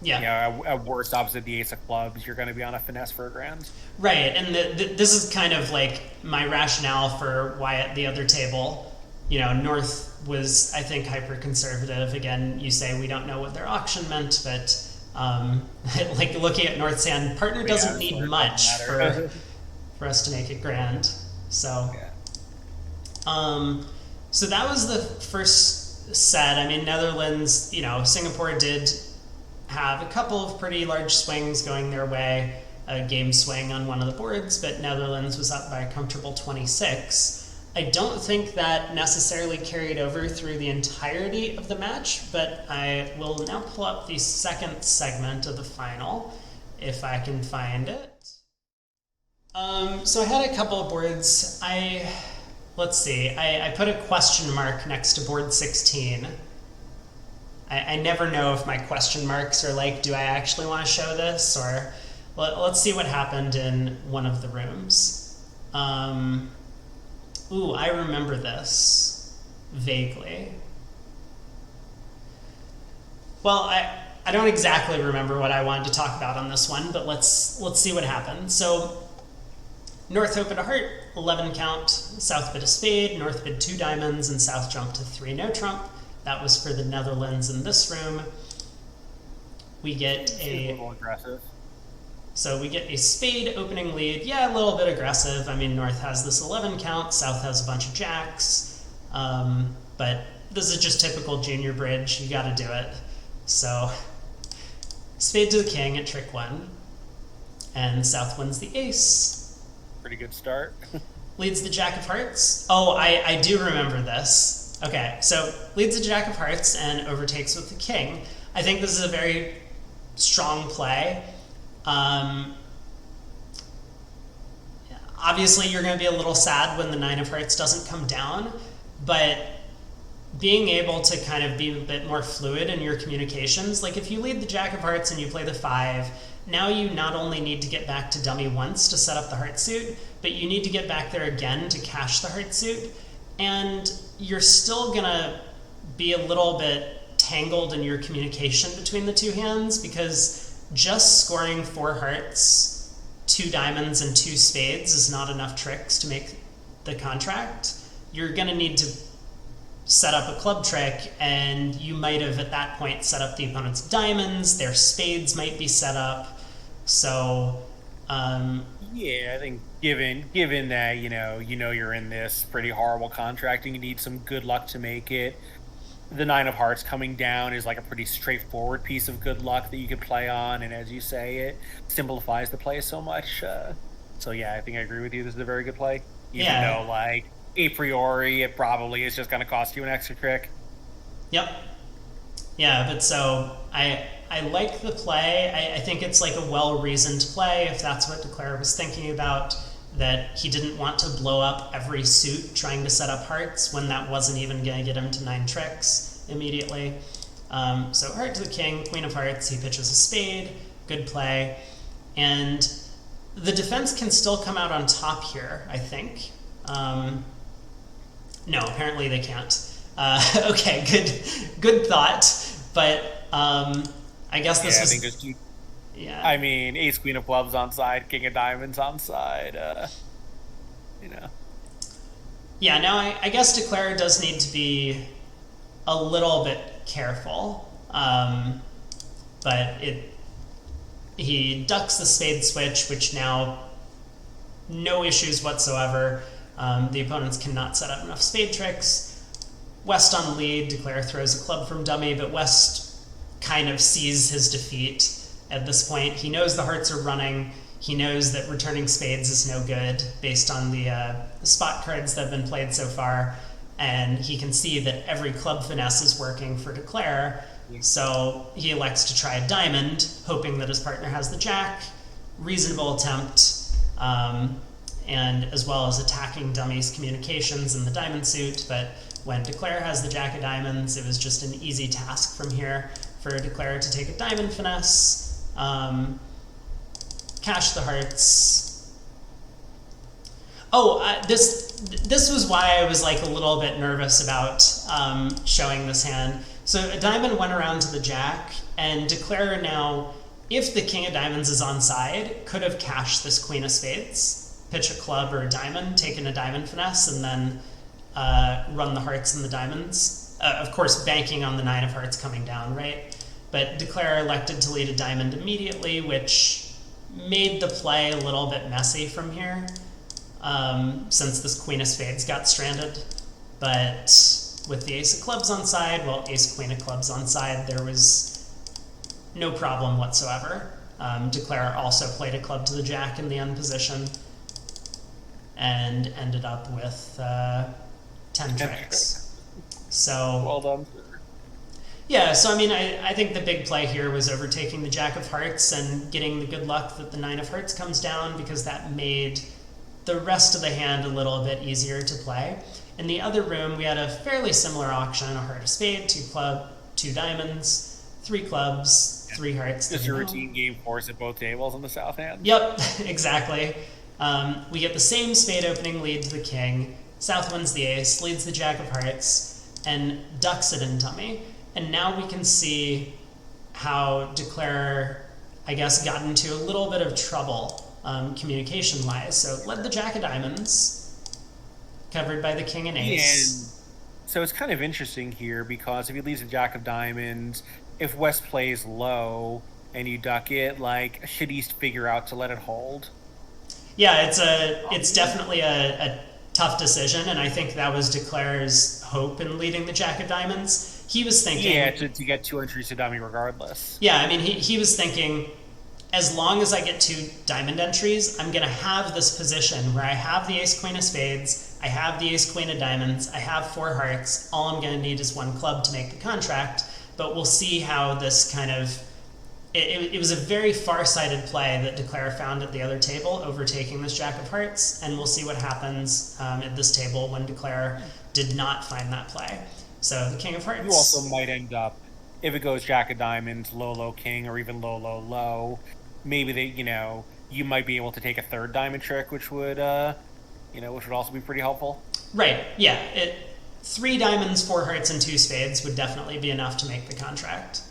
Yeah. At worst, opposite the ace of clubs, you're going to be on a finesse for a grand. Right, and this is kind of like my rationale for why at the other table, North was, I think, hyper conservative. Again, you say we don't know what their auction meant, but like looking at North's hand, partner doesn't need much for us to make it grand. So, so that was the first set. I mean, Netherlands, Singapore did have a couple of pretty large swings going their way, a game swing on one of the boards, but Netherlands was up by a comfortable 26. I don't think that necessarily carried over through the entirety of the match, but I will now pull up the second segment of the final, if I can find it. So I had a couple of boards. Let's see, I put a question mark next to board 16. I never know if my question marks are like, do I actually want to show this? Or let's see what happened in one of the rooms. Ooh, I remember this vaguely. Well, I don't exactly remember what I wanted to talk about on this one, but let's see what happened. So North opened a heart, 11 count, South bid a spade, North bid two diamonds, and South jumped to 3 no trump. That was for the Netherlands in this room. We get a little aggressive. So we get a spade opening lead. Yeah, a little bit aggressive. I mean, North has this 11 count, South has a bunch of jacks. But this is just typical junior bridge. You got to do it. So spade to the king at trick one. And South wins the ace. Pretty good start. Leads the jack of hearts. Oh, I do remember this. Okay, so leads the jack of hearts and overtakes with the king. I think this is a very strong play. Obviously, you're going to be a little sad when the 9 of hearts doesn't come down, but being able to kind of be a bit more fluid in your communications, like if you lead the jack of hearts and you play the 5, now you not only need to get back to dummy once to set up the heart suit, but you need to get back there again to cash the heart suit, and you're still going to be a little bit tangled in your communication between the two hands, because just scoring 4 hearts, 2 diamonds, and 2 spades is not enough tricks to make the contract. You're going to need to set up a club trick, and you might have at that point set up the opponent's diamonds, their spades might be set up. So yeah, I think given that you're in this pretty horrible contract and you need some good luck to make it, the 9 of hearts coming down is like a pretty straightforward piece of good luck that you could play on, and as you say, it simplifies the play so much. So yeah, I think I agree with you. This is a very good play, even though like a priori it probably is just going to cost you an extra trick. Yep. Yeah, but so I like the play. I think it's like a well-reasoned play, if that's what Declare was thinking about, that he didn't want to blow up every suit trying to set up hearts when that wasn't even going to get him to 9 tricks immediately. So heart to the king, queen of hearts, he pitches a spade, good play. And the defense can still come out on top here, I think. No, apparently they can't. Okay, good thought. But I guess this was... I think just yeah. I mean, ace queen of clubs on side, king of diamonds on side. Yeah. Now I guess Declare does need to be a little bit careful, but he ducks the spade switch, which now no issues whatsoever. The opponents cannot set up enough spade tricks. West on lead, Declare throws a club from dummy, but West kind of sees his defeat at this point. He knows the hearts are running. He knows that returning spades is no good based on the spot cards that have been played so far, and he can see that every club finesse is working for Declare, so he elects to try a diamond, hoping that his partner has the jack. Reasonable attempt, and as well as attacking dummy's communications in the diamond suit, but when Declare has the jack of diamonds, it was just an easy task from here for Declare to take a diamond finesse, cash the hearts. This was why I was like a little bit nervous about showing this hand. So a diamond went around to the jack, and Declare now, if the king of diamonds is on side, could have cashed this queen of spades, pitch a club or a diamond, taken a diamond finesse, and then run the hearts and the diamonds. Of course, banking on the 9 of hearts coming down, right? But Declare elected to lead a diamond immediately, which made the play a little bit messy from here, since this queen of spades got stranded. But with the ace of clubs on side, well, ace queen of clubs on side, there was no problem whatsoever. Declare also played a club to the jack in the end position and ended up with 10 tricks. So well done. Yeah, so I mean, I think the big play here was overtaking the jack of hearts and getting the good luck that the 9 of hearts comes down, because that made the rest of the hand a little bit easier to play. In the other room, we had a fairly similar auction: a heart of spade, 2 club, 2 diamonds, 3 clubs, 3 hearts. Just a routine game force at both tables on the south hand. Yep, exactly. We get the same spade opening lead to the king. South wins the ace, leads the jack of hearts, and ducks it in dummy. And now we can see how Declare, I guess, got into a little bit of trouble communication-wise. So led the jack of diamonds, covered by the king and ace. And so it's kind of interesting here, because if he leaves the jack of diamonds, if West plays low and you duck it, like, should East figure out to let it hold? Yeah, it's definitely a tough decision, and I think that was Declare's hope in leading the jack of diamonds. He was thinking... Yeah, to get 2 entries to dummy regardless. Yeah, I mean, he was thinking, as long as I get 2 diamond entries, I'm going to have this position where I have the ace queen of spades, I have the ace queen of diamonds, I have 4 hearts, all I'm going to need is 1 club to make the contract, but we'll see how this kind of... It was a very far-sighted play that Declare found at the other table, overtaking this jack of hearts, and we'll see what happens at this table when Declare did not find that play. So the king of hearts... You also might end up, if it goes jack of diamonds, low, low, king, or even low, low, low, maybe you might be able to take a 3rd diamond trick, which would also be pretty helpful. Right, yeah. 3 diamonds, 4 hearts, and 2 spades would definitely be enough to make the contract.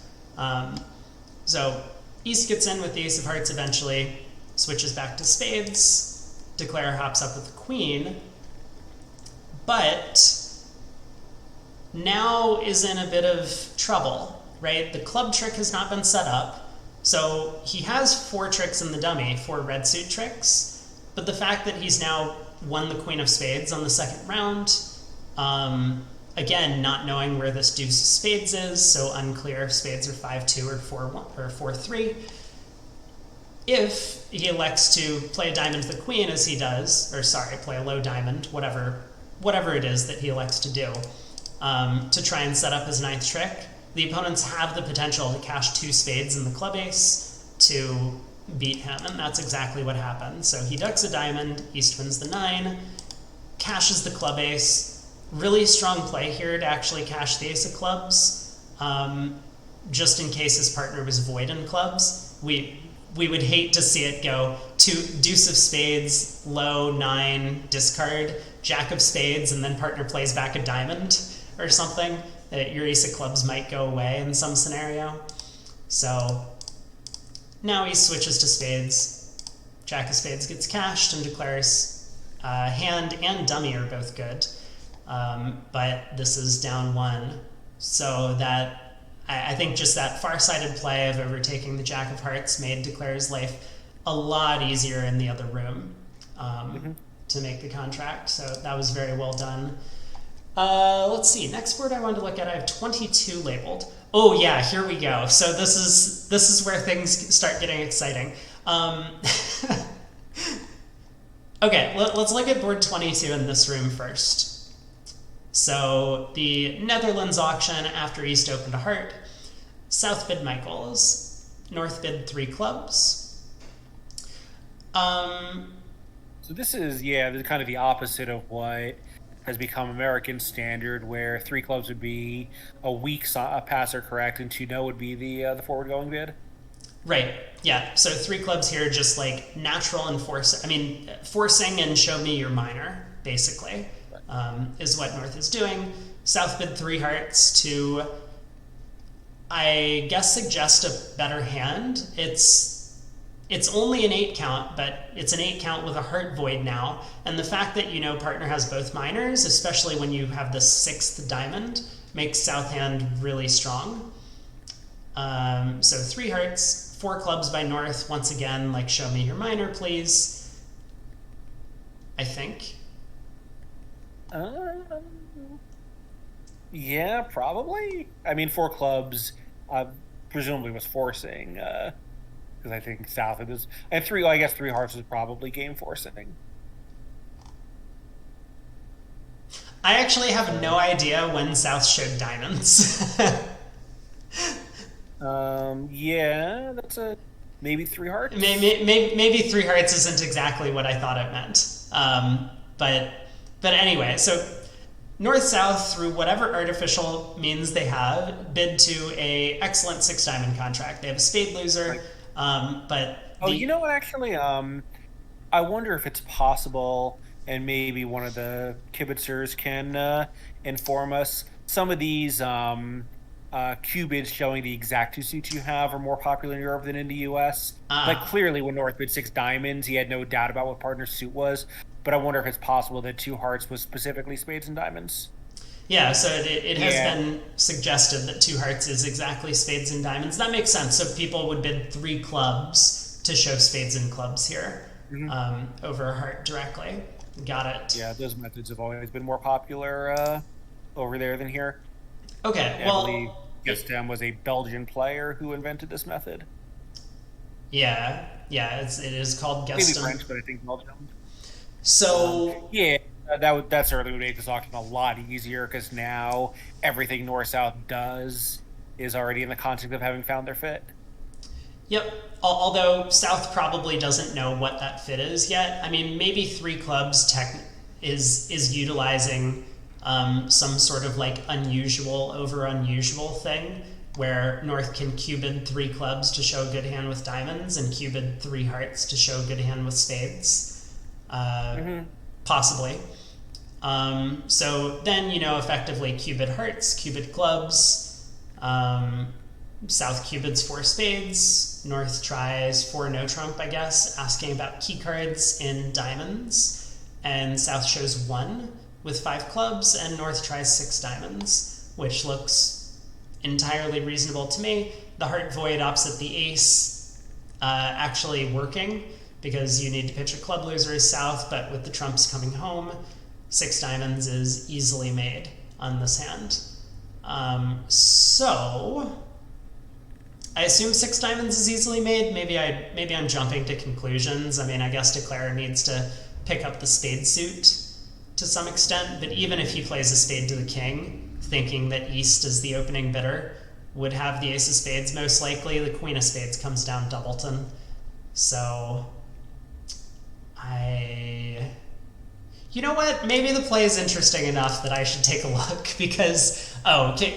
So East gets in with the ace of hearts eventually, switches back to spades, Declare hops up with the queen, but now is in a bit of trouble, right? The club trick has not been set up, so he has 4 tricks in the dummy, 4 red suit tricks, but the fact that he's now won the queen of spades on the 2nd round, again, not knowing where this deuce of spades is, so unclear if spades are 5-2 or 4-3. If he elects to play a diamond to the queen, as he does, or sorry, play a low diamond, whatever it is that he elects to do, to try and set up his ninth trick. The opponents have the potential to cash 2 spades in the club ace to beat him, and that's exactly what happened. So he ducks a diamond, East wins the 9, cashes the club ace. Really strong play here to actually cash the ace of clubs, just in case his partner was void in clubs. We would hate to see it go to deuce of spades, low, 9, discard, jack of spades, and then partner plays back a diamond or something. Your ace of clubs might go away in some scenario. So now he switches to spades. Jack of spades gets cashed and declares hand and dummy are both good. But this is down 1. So that I think just that far-sighted play of overtaking the jack of hearts made Declare's life a lot easier in the other room to make the contract. So that was very well done. Let's see. Next board I wanted to look at, I have 22 labeled. Oh yeah, here we go. So this is where things start getting exciting. Okay, let's look at board 22 in this room first. So the Netherlands auction after East opened a heart. South bid Michaels. North bid 3 clubs. So this is, kind of the opposite of what has become American standard, where 3 clubs would be a weak passer correct, and 2 no would be the forward going bid. Right. Yeah. So 3 clubs here, just like natural and forcing and show me your minor, basically, is what North is doing. South bid 3 hearts to, I guess, suggest a better hand. It's only an 8 count, but it's an 8 count with a heart void now. And the fact that partner has both minors, especially when you have the 6th diamond, makes South hand really strong. So 3 hearts, 4 clubs by North. Once again, like, show me your minor, please. I think. Yeah, probably. I mean, 4 clubs presumably was forcing. Because I think South it is, and 3. I guess 3 hearts is probably game forcing. I actually have no idea when South showed diamonds. Yeah, that's maybe 3 hearts. Maybe 3 hearts isn't exactly what I thought it meant. But anyway, so North-South, through whatever artificial means they have, bid to a excellent 6 diamond contract. They have a spade loser. You know what, actually, I wonder if it's possible, and maybe one of the kibitzers can inform us, some of these Q-bids showing the exact 2 suits you have are more popular in Europe than in the US. Like, clearly when North bid 6 diamonds, he had no doubt about what partner's suit was, but I wonder if it's possible that 2 hearts was specifically spades and diamonds. Yeah, so it has been suggested that 2 hearts is exactly spades and diamonds. That makes sense. So people would bid 3 clubs to show spades and clubs here over a heart directly. Got it. Yeah, those methods have always been more popular over there than here. Okay, I believe Gestem was a Belgian player who invented this method. Yeah, it is called Gestem. Maybe French, but I think Belgium. So that certainly would make this auction a lot easier, because now everything North-South does is already in the context of having found their fit. Yep. Although South probably doesn't know what that fit is yet. I mean, maybe 3 clubs is utilizing some sort of like unusual over unusual thing where North can Q-bid 3 clubs to show a good hand with diamonds and Q-bid 3 hearts to show a good hand with spades. Possibly. So then, effectively Q-bid hearts, Q-bid clubs, South Q-bids 4 spades, North tries 4 no trump, I guess, asking about key cards in diamonds, and South shows 1 with 5 clubs, and North tries 6 diamonds, which looks entirely reasonable to me. The heart void opposite the ace actually working, because you need to pitch a club loser as South, but with the trumps coming home, 6 diamonds is easily made on this hand. So I assume 6 diamonds is easily made. Maybe I'm jumping to conclusions. I mean, I guess Declare needs to pick up the spade suit to some extent, but even if he plays a spade to the king, thinking that East is the opening bidder, would have the ace of spades most likely. The queen of spades comes down doubleton. So you know what? Maybe the play is interesting enough that I should take a look because,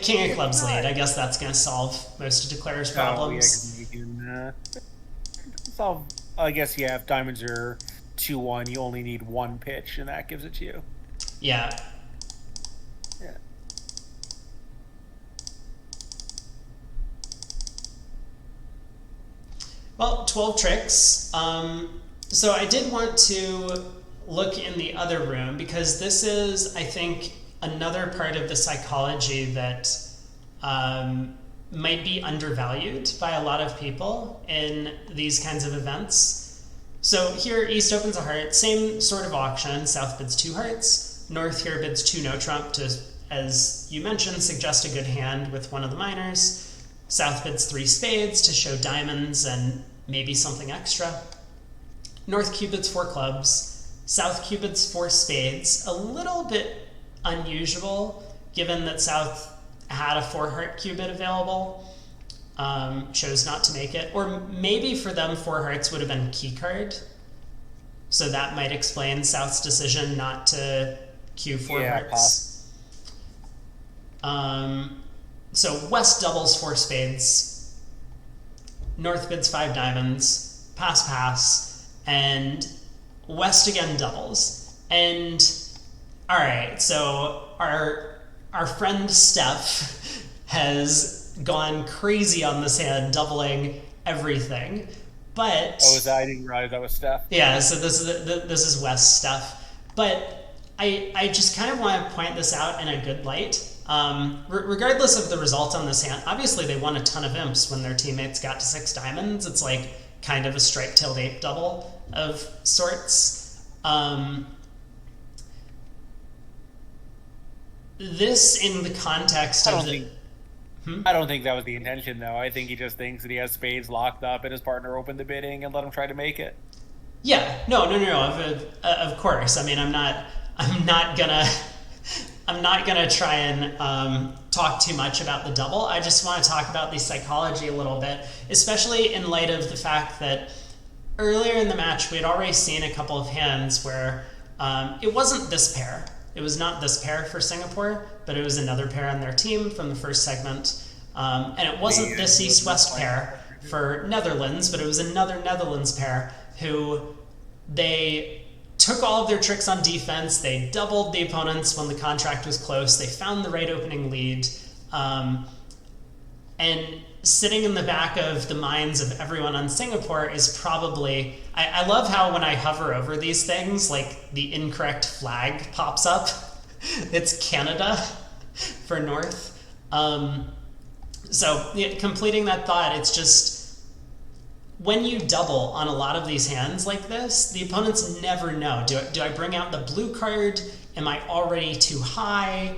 king of clubs lead. I guess that's going to solve most of Declare's problems. You can solve. I guess, yeah, if diamonds are 2-1, you only need one pitch, and that gives it to you. Yeah. Yeah. Well, 12 tricks. So I did want to look in the other room because this is, I think, another part of the psychology that might be undervalued by a lot of people in these kinds of events. So here, East opens a heart, same sort of auction. South bids 2 hearts. North here bids 2 no trump to, as you mentioned, suggest a good hand with one of the minors. South bids 3 spades to show diamonds and maybe something extra. North Q bids 4 clubs. South Q bids 4 spades. A little bit unusual given that South had a 4 heart Q bid available. Chose not to make it. Or maybe for them 4 hearts would have been key card. So that might explain South's decision not to Q 4 hearts. So West doubles 4 spades. North bids 5 diamonds. Pass. And West again doubles. And all right, so our friend Steph has gone crazy on this hand, doubling everything. But I didn't realize that was Steph. Yeah, so this is West stuff. But I just kind of want to point this out in a good light. Regardless of the result on this hand, obviously they won a ton of imps when their teammates got to 6 diamonds. It's like kind of a strike-tailed ape double of sorts. This in the context of I don't think that was the intention, though. I think he just thinks that he has spades locked up and his partner opened the bidding and let him try to make it. Yeah, no. Of course. I mean, I'm not gonna try and talk too much about the double. I just want to talk about the psychology a little bit, especially in light of the fact that earlier in the match we had already seen a couple of hands where it wasn't this pair. It was not this pair for Singapore, but it was another pair on their team from the first segment. And it wasn't this East-West pair for Netherlands, but it was another Netherlands pair who they took all of their tricks on defense. They doubled the opponents when the contract was close. They found the right opening lead. And sitting in the back of the minds of everyone on Singapore is probably... I love how when I hover over these things, like the incorrect flag pops up. It's Canada for North. Completing that thought, it's just... when you double on a lot of these hands like this, the opponents never know. Do I bring out the blue card? Am I already too high?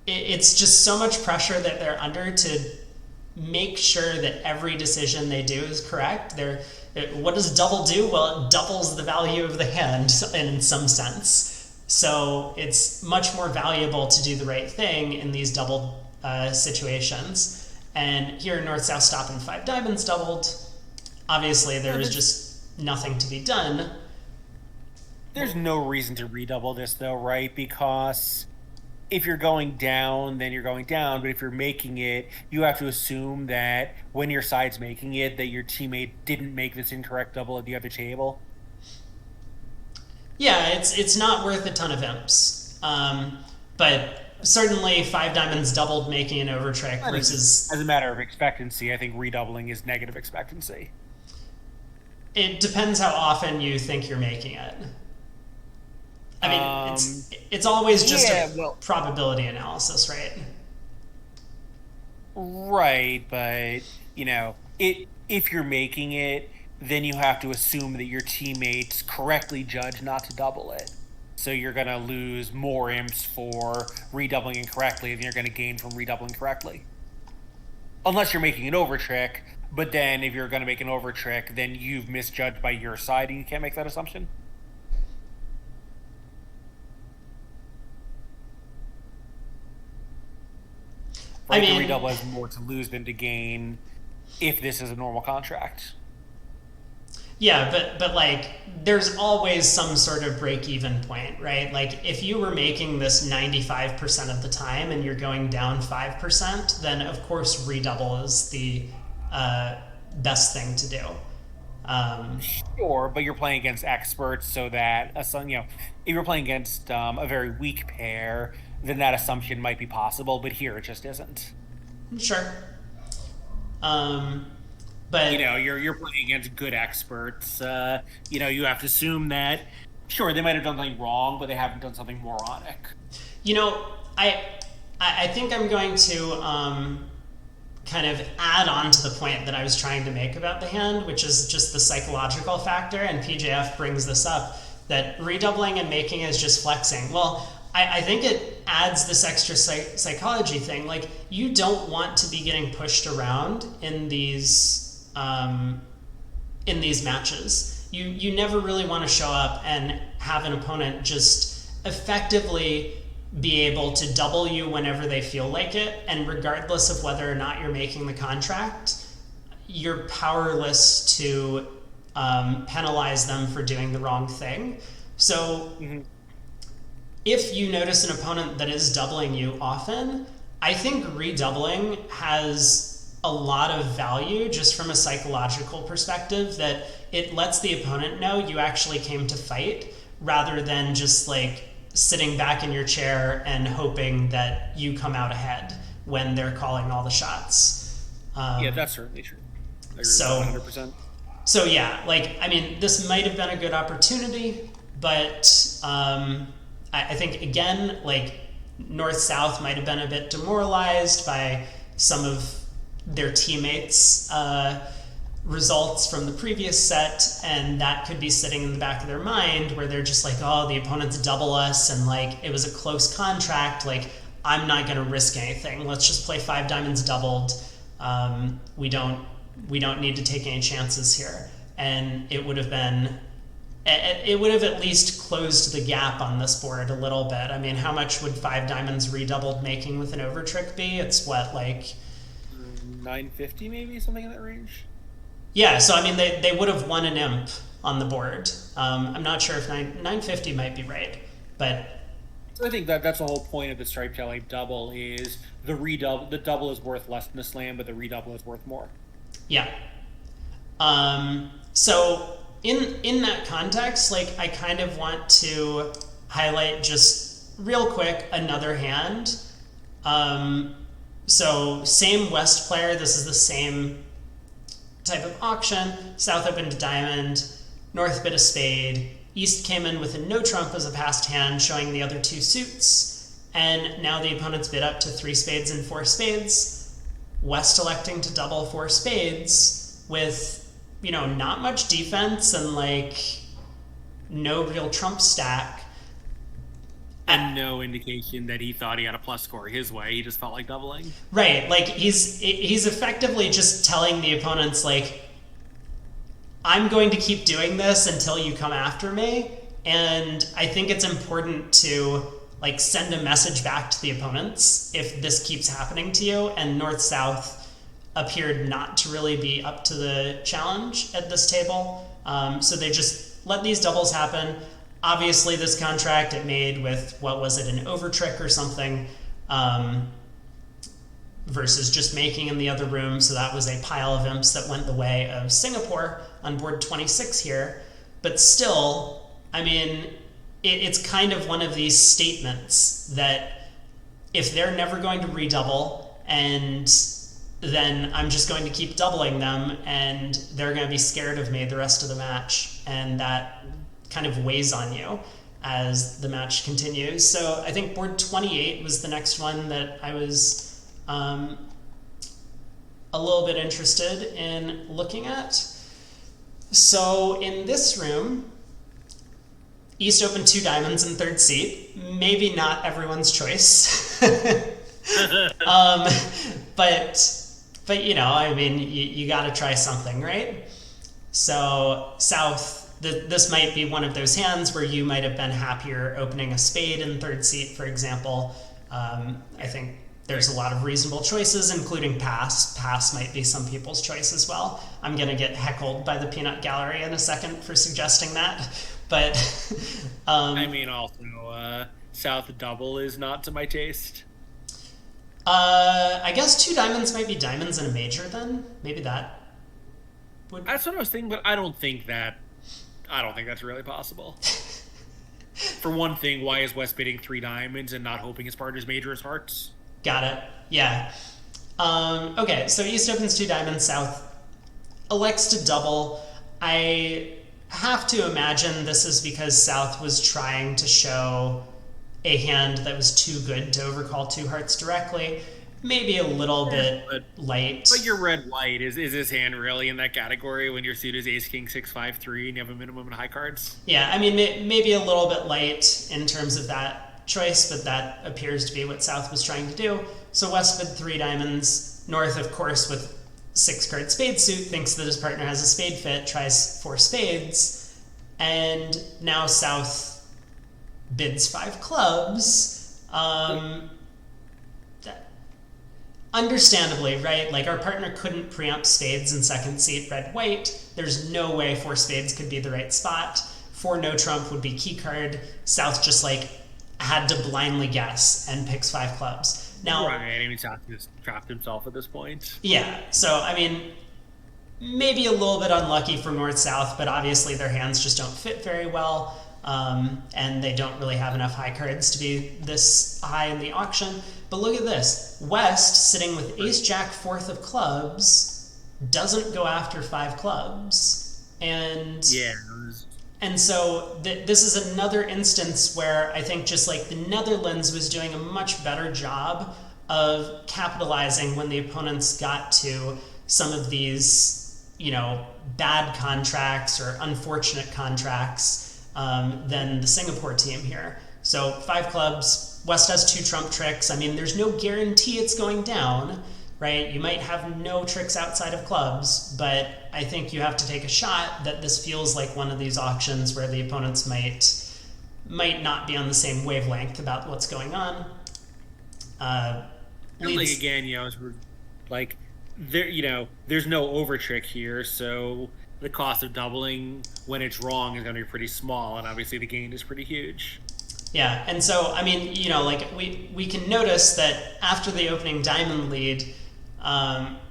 It's just so much pressure that they're under to make sure that every decision they do is correct. What does double do? Well, it doubles the value of the hand in some sense. So it's much more valuable to do the right thing in these doubled situations. And here, North-South stop and 5 diamonds doubled. Obviously, there was just nothing to be done. There's no reason to redouble this, though, right? Because if you're going down, then you're going down. But if you're making it, you have to assume that when your side's making it, that your teammate didn't make this incorrect double at the other table. Yeah, it's not worth a ton of imps. But certainly 5 diamonds doubled making an over trick versus... As a matter of expectancy, I think redoubling is negative expectancy. It depends how often you think you're making it. I mean, it's always just probability analysis, right? Right, but, if you're making it, then you have to assume that your teammates correctly judge not to double it. So you're going to lose more imps for redoubling incorrectly than you're going to gain from redoubling correctly. Unless you're making an over trick, but then if you're going to make an over trick, then you've misjudged by your side and you can't make that assumption. right? mean, The redouble has more to lose than to gain if this is a normal contract. yeah, but like there's always some sort of break-even point, right? Like if you were making this 95% of the time and you're going down 5%, then of course redouble is the best thing to do. Sure, but you're playing against experts, so that if you're playing against a very weak pair, then that assumption might be possible. But here, it just isn't. Sure. But You're playing against good experts. You have to assume that sure they might have done something wrong, but they haven't done something moronic. you know, I think I'm going to kind of add on to the point that I was trying to make about the hand, which is just the psychological factor. And PJF brings this up, that redoubling and making is just flexing. Well, I think it adds this extra psychology thing. Like, you don't want to be getting pushed around in these matches. You never really want to show up and have an opponent just effectively be able to double you whenever they feel like it, and regardless of whether or not you're making the contract, you're powerless to penalize them for doing the wrong thing. So if you notice an opponent that is doubling you often, I think redoubling has a lot of value just from a psychological perspective, that it lets the opponent know you actually came to fight, rather than just like sitting back in your chair and hoping that you come out ahead when they're calling all the shots. Yeah, that's certainly true. I agree So- 100%. So yeah, like, I mean, this might have been a good opportunity, but I think, again, like, North-South might have been a bit demoralized by some of their teammates' results from the previous set, and that could be sitting in the back of their mind where they're just like, oh, the opponents double us, and like it was a close contract, like I'm not going to risk anything, let's just play 5 diamonds doubled. We don't need to take any chances here. And it would have at least closed the gap on this board a little bit. I mean, how much would 5 diamonds redoubled making with an overtrick be? It's what, like 950 maybe, something in that range. Yeah, so I mean, they would have won an imp on the board. I'm not sure if 950 might be right, but So I think that's the whole point of the stripe tail double is the redouble. The double is worth less than the slam, but the redouble is worth more. yeah. So in that context, like, I kind of want to highlight just real quick another hand. So same West player. This is the same type of auction. South opened a diamond, North bid a spade, East came in with a no trump as a passed hand, showing the other 2 suits, and now the opponents bid up to 3 spades and 4 spades. West electing to double 4 spades with, not much defense and like no real trump stack. And no indication that he thought he had a plus score his way. He just felt like doubling. Right, like he's effectively just telling the opponents, like, I'm going to keep doing this until you come after me. And I think it's important to like send a message back to the opponents if this keeps happening to you. And North-South appeared not to really be up to the challenge at this table. So they just let these doubles happen. Obviously, this contract it made with, what was it, an overtrick or something, versus just making in the other room. So that was a pile of imps that went the way of Singapore on board 26 here. But still, I mean, it's kind of one of these statements that if they're never going to redouble, and then I'm just going to keep doubling them, and they're going to be scared of me the rest of the match, and that kind of weighs on you as the match continues. So I think board 28 was the next one that I was a little bit interested in looking at. So in this room, East opened 2 diamonds in 3rd seat. Maybe not everyone's choice. But I mean, you got to try something, right? So South, this might be one of those hands where you might have been happier opening a spade in 3rd seat, for example. I think there's a lot of reasonable choices, including pass. Pass might be some people's choice as well. I'm going to get heckled by the Peanut Gallery in a second for suggesting that. But I mean, also, South double is not to my taste. I guess two diamonds might be diamonds in a major then. Maybe that would. That's what I was thinking, but I don't think that's really possible. For one thing, why is West bidding three diamonds and not hoping his partner's major is hearts? Got it. Yeah. Okay, so East opens two diamonds, South elects to double. I have to imagine this is because South was trying to show a hand that was too good to overcall two hearts directly. Maybe a little bit light. But your red-white, is his hand really in that category when your suit is ace-king 6-5-3 and you have a minimum in high cards? Yeah, I mean, maybe a little bit light in terms of that choice, but that appears to be what South was trying to do. So West bid three diamonds. North, of course, with six-card spade suit, thinks that his partner has a spade fit, tries four spades, and now South bids five clubs. Understandably, right? Like, our partner couldn't preempt spades in second seat red-white. There's no way four spades could be the right spot. Four no trump would be key card. South just, like, had to blindly guess and picks five clubs. Now, right, I mean, South just trapped himself at this point. Yeah, so, I mean, maybe a little bit unlucky for North-South, but obviously their hands just don't fit very well, and they don't really have enough high cards to be this high in the auction. But look at this. West, sitting with ace-jack, fourth of clubs, doesn't go after five clubs. And yeah. And so this is another instance where I think just like the Netherlands was doing a much better job of capitalizing when the opponents got to some of these, you know, bad contracts or unfortunate contracts than the Singapore team here. So five clubs, West has two trump tricks. I mean, there's no guarantee it's going down, right? You might have no tricks outside of clubs, but I think you have to take a shot that this feels like one of these auctions where the opponents might not be on the same wavelength about what's going on. Like again, you know, like there, you know, there's no over trick here, so the cost of doubling when it's wrong is going to be pretty small, and obviously the gain is pretty huge. Yeah, and so, I mean, you know, like, we can notice that after the opening diamond lead,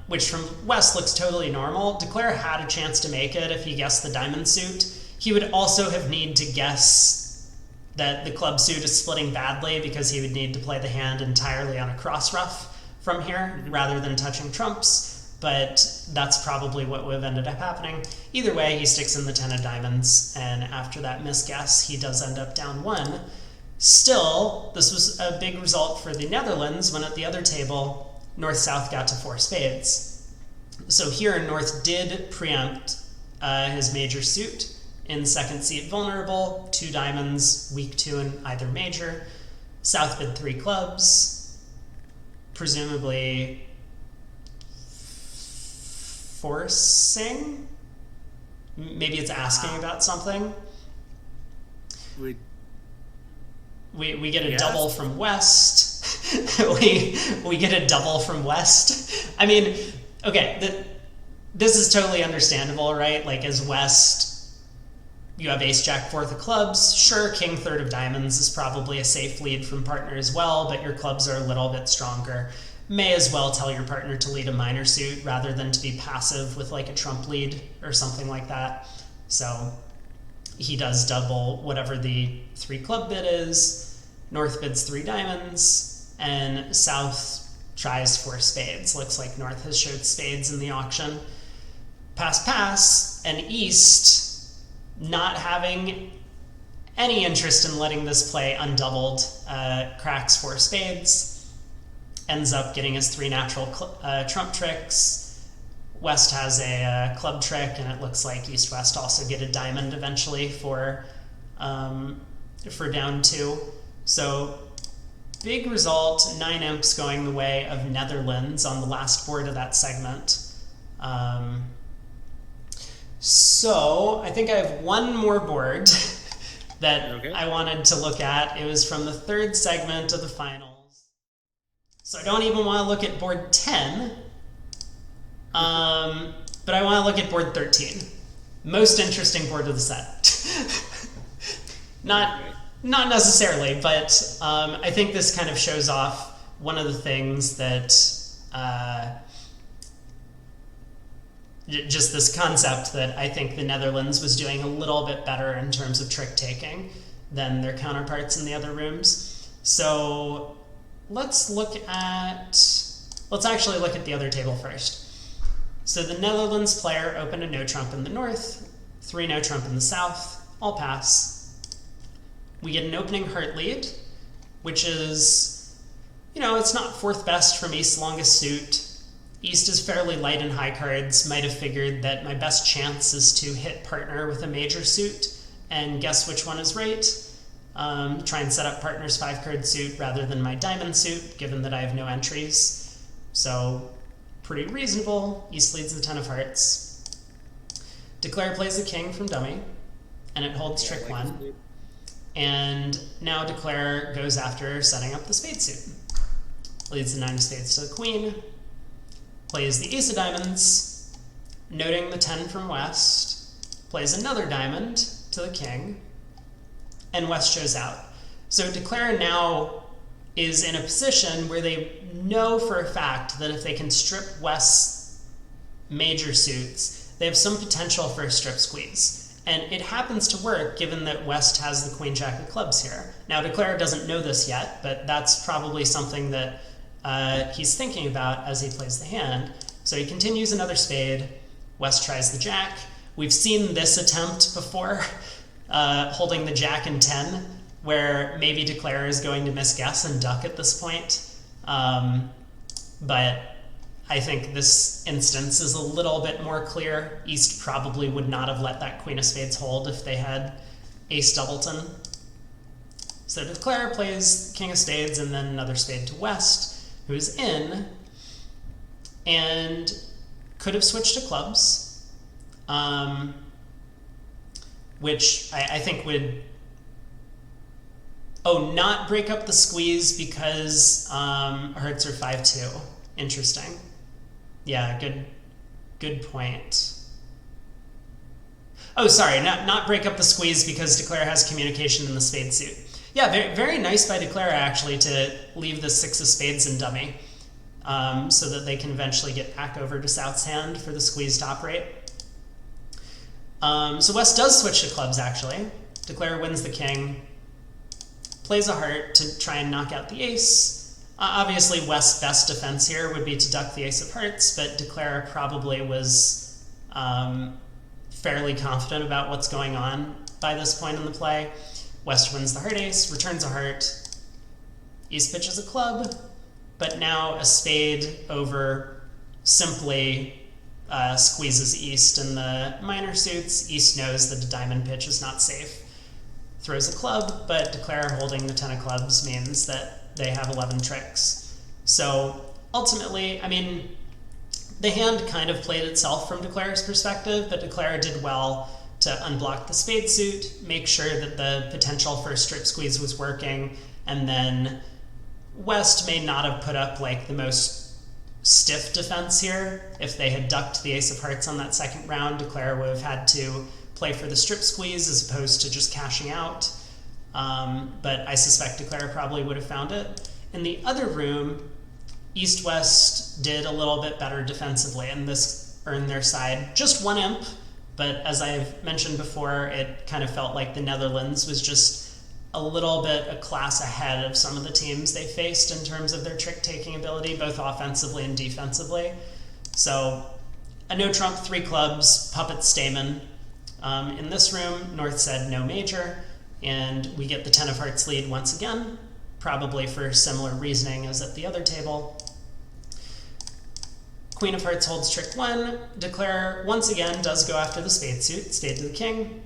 which from West looks totally normal, Declare had a chance to make it if he guessed the diamond suit. He would also have need to guess that the club suit is splitting badly because he would need to play the hand entirely on a cross ruff from here rather than touching trumps, but that's probably what would have ended up happening. Either way, he sticks in the 10 of diamonds, and after that misguess, he does end up down one. Still, this was a big result for the Netherlands when at the other table, North-South got to four spades. So here, North did preempt his major suit in second seat vulnerable, two diamonds, weak two in either major. South bid three clubs, presumably forcing? Maybe it's asking about something. We get a double from West. we get a double from West. I mean, okay, this is totally understandable, right? Like, as West, you have ace-jack, fourth of clubs. Sure, king, third of diamonds is probably a safe lead from partner as well, but your clubs are a little bit stronger. May as well tell your partner to lead a minor suit rather than to be passive with like a trump lead or something like that. So he does double whatever the three club bid is. North bids three diamonds, and South tries four spades. Looks like North has showed spades in the auction. Pass, and East, not having any interest in letting this play undoubled, cracks four spades, ends up getting his three natural trump tricks. West has a club trick, and it looks like East-West also get a diamond eventually for down two. So big result, 9 imps going the way of Netherlands on the last board of that segment. So I think I have one more board that I wanted to look at. It was from the third segment of the finals. So I don't even want to look at board 10, but I want to look at board 13. Most interesting board of the set. Not necessarily, but I think this kind of shows off one of the things that just this concept that I think the Netherlands was doing a little bit better in terms of trick taking than their counterparts in the other rooms. So let's actually look at the other table first. So the Netherlands player opened a no trump in the north, 3 no trump in the south, all pass. We get an opening heart lead, which is, it's not 4th best from East's longest suit. East is fairly light in high cards. Might have figured that my best chance is to hit partner with a major suit and guess which one is right. Try and set up partner's 5-card suit rather than my diamond suit, given that I have no entries. So pretty reasonable. East leads the 10 of hearts. Declare plays the king from dummy, and it holds trick 1. And now Declare goes after setting up the spade suit. Leads the 9 of spades to the queen. Plays the ace of diamonds, noting the 10 from West. Plays another diamond to the king. And West shows out. So Declare now is in a position where they know for a fact that if they can strip West's major suits, they have some potential for a strip squeeze. And it happens to work given that West has the queen jack of clubs here. Now Declare doesn't know this yet, but that's probably something that he's thinking about as he plays the hand. So he continues another spade. West tries the jack. We've seen this attempt before, holding the jack and 10, where maybe Declare is going to misguess and duck at this point. But I think this instance is a little bit more clear. East probably would not have let that queen of spades hold if they had ace doubleton. So Declare plays king of spades and then another spade to West, who is in, and could have switched to clubs, which I think would, not break up the squeeze because hearts are 5-2. Interesting. Yeah, good point. Oh, sorry, not break up the squeeze because Declare has communication in the spade suit. Yeah, very, very nice by Declare, actually, to leave the 6 of spades in dummy so that they can eventually get back over to South's hand for the squeeze to operate. So West does switch to clubs, actually. Declare wins the king, plays a heart to try and knock out the ace. Obviously, West's best defense here would be to duck the ace of hearts, but Declare probably was fairly confident about what's going on by this point in the play. West wins the heart ace, returns a heart. East pitches a club, but now a spade over simply squeezes East in the minor suits. East knows that a diamond pitch is not safe. Throws a club, but Declare holding the 10 of clubs means that they have 11 tricks. So ultimately, the hand kind of played itself from Declare's perspective, but Declare did well to unblock the spade suit, make sure that the potential for a strip squeeze was working, and then West may not have put up like the most stiff defense here. If they had ducked the ace of hearts on that second round, Declare would have had to play for the strip squeeze as opposed to just cashing out. But I suspect Declare probably would have found it. In the other room, East-West did a little bit better defensively, and this earned their side just 1 imp. But as I've mentioned before, it kind of felt like the Netherlands was just a little bit a class ahead of some of the teams they faced in terms of their trick-taking ability, both offensively and defensively. So a no trump, 3 clubs, puppet Stamen. In this room, North said no major, and we get the 10 of hearts lead once again, probably for similar reasoning as at the other table. Queen of hearts holds trick 1. Declare once again does go after the spade suit, spade to the king.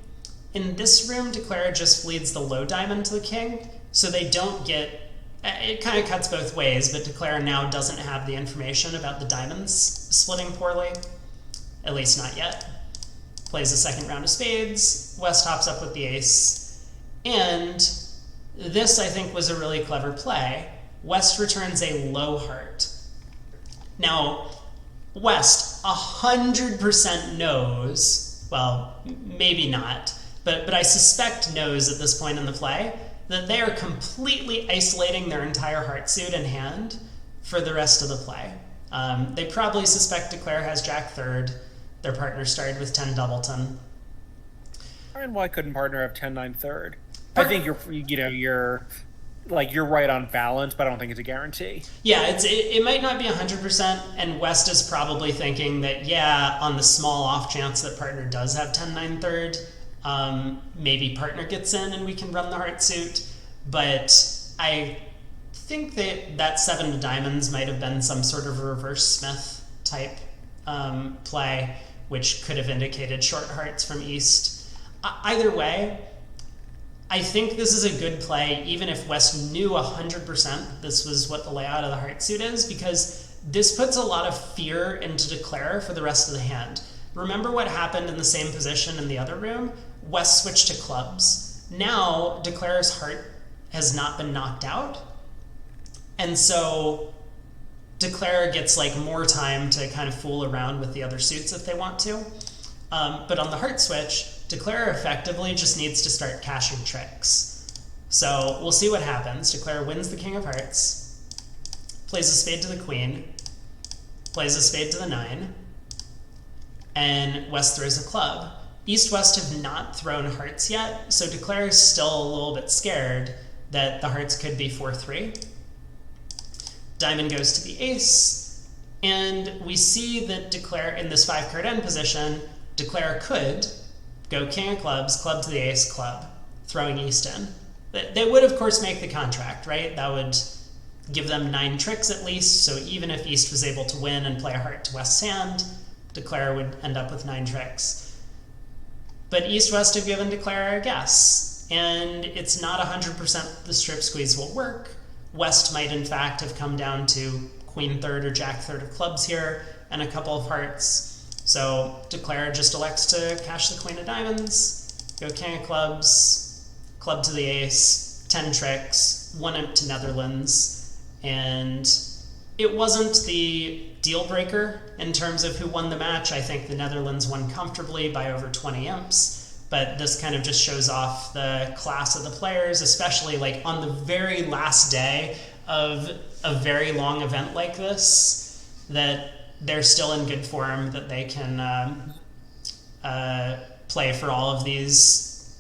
In this room, Declare just leads the low diamond to the king, so they don't get, it kind of cuts both ways, but Declare now doesn't have the information about the diamonds splitting poorly, at least not yet. Plays a second round of spades, West hops up with the ace, and this I think was a really clever play West returns a low heart. Now, West 100% knows, well, maybe not, but I suspect knows at this point in the play that they are completely isolating their entire heart suit in hand for the rest of the play. They probably suspect Declare has Jack third. Their partner started with 10 Doubleton. And why couldn't partner have 10-9 third? I think you're right on balance, but I don't think it's a guarantee. Yeah, it might not be 100%, and West is probably thinking that, yeah, on the small off chance that partner does have 10-9 third, maybe partner gets in and we can run the heart suit. But I think that 7 to diamonds might have been some sort of reverse Smith type play, which could have indicated short hearts from East. Either way, I think this is a good play, even if West knew 100% this was what the layout of the heart suit is, because this puts a lot of fear into Declare for the rest of the hand. Remember what happened in the same position in the other room? West switched to clubs. Now, Declare's heart has not been knocked out, and so Declare gets like more time to kind of fool around with the other suits if they want to. But on the heart switch, Declare effectively just needs to start cashing tricks. So we'll see what happens. Declare wins the King of Hearts, plays a spade to the Queen, plays a spade to the 9, and West throws a club. East-West have not thrown hearts yet, so Declare is still a little bit scared that the hearts could be 4-3. Diamond goes to the ace, and we see that Declare, in this 5-card end position, Declare could go King of Clubs, club to the ace, club, throwing East in. They would, of course, make the contract, right? That would give them 9 tricks at least, so even if East was able to win and play a heart to West's hand, Declare would end up with 9 tricks. But East-West have given Declare a guess, and it's not 100% the strip squeeze will work. West might, in fact, have come down to Queen third or Jack third of clubs here, and a couple of hearts. So Declare just elects to cash the Queen of Diamonds, go King of Clubs, club to the ace, 10 tricks, 1 imp to Netherlands, and it wasn't the deal breaker in terms of who won the match. I think the Netherlands won comfortably by over 20 imps, but this kind of just shows off the class of the players, especially like on the very last day of a very long event like this, that they're still in good form, that they can play for all of these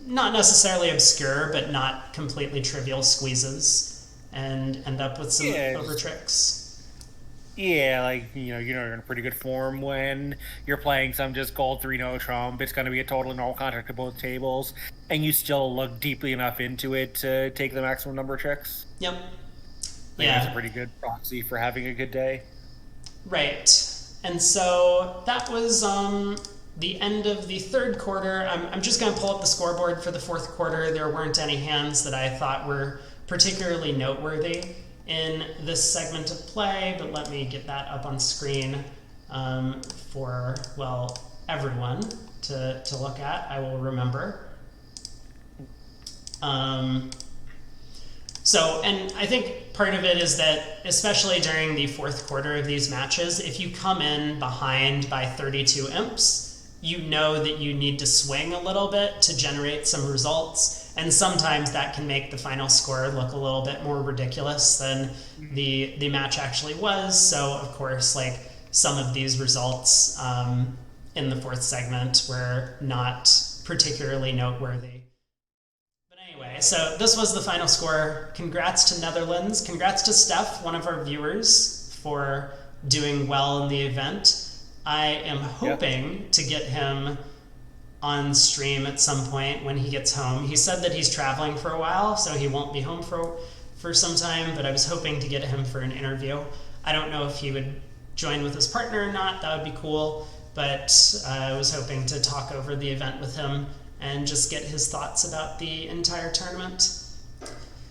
not necessarily obscure, but not completely trivial squeezes and end up with some over tricks. Yeah, like, you're in pretty good form when you're playing some just gold 3 no trump. It's going to be a total normal contract to both tables, and you still look deeply enough into it to take the maximum number of tricks. Yep. That's a pretty good proxy for having a good day. Right. And so that was the end of the third quarter. I'm just going to pull up the scoreboard for the fourth quarter. There weren't any hands that I thought were particularly noteworthy in this segment of play, but let me get that up on screen for, well, everyone to look at. I will remember. And I think part of it is that, especially during the fourth quarter of these matches, if you come in behind by 32 imps, you know that you need to swing a little bit to generate some results, and sometimes that can make the final score look a little bit more ridiculous than the match actually was. So, of course, like, some of these results in the fourth segment were not particularly noteworthy. So this was the final score. Congrats to Netherlands. Congrats to Steph, one of our viewers, for doing well in the event. I am hoping to get him on stream at some point when he gets home. He said that he's traveling for a while, so he won't be home for some time, but I was hoping to get him for an interview. I don't know if he would join with his partner or not. That would be cool, but I was hoping to talk over the event with him and just get his thoughts about the entire tournament.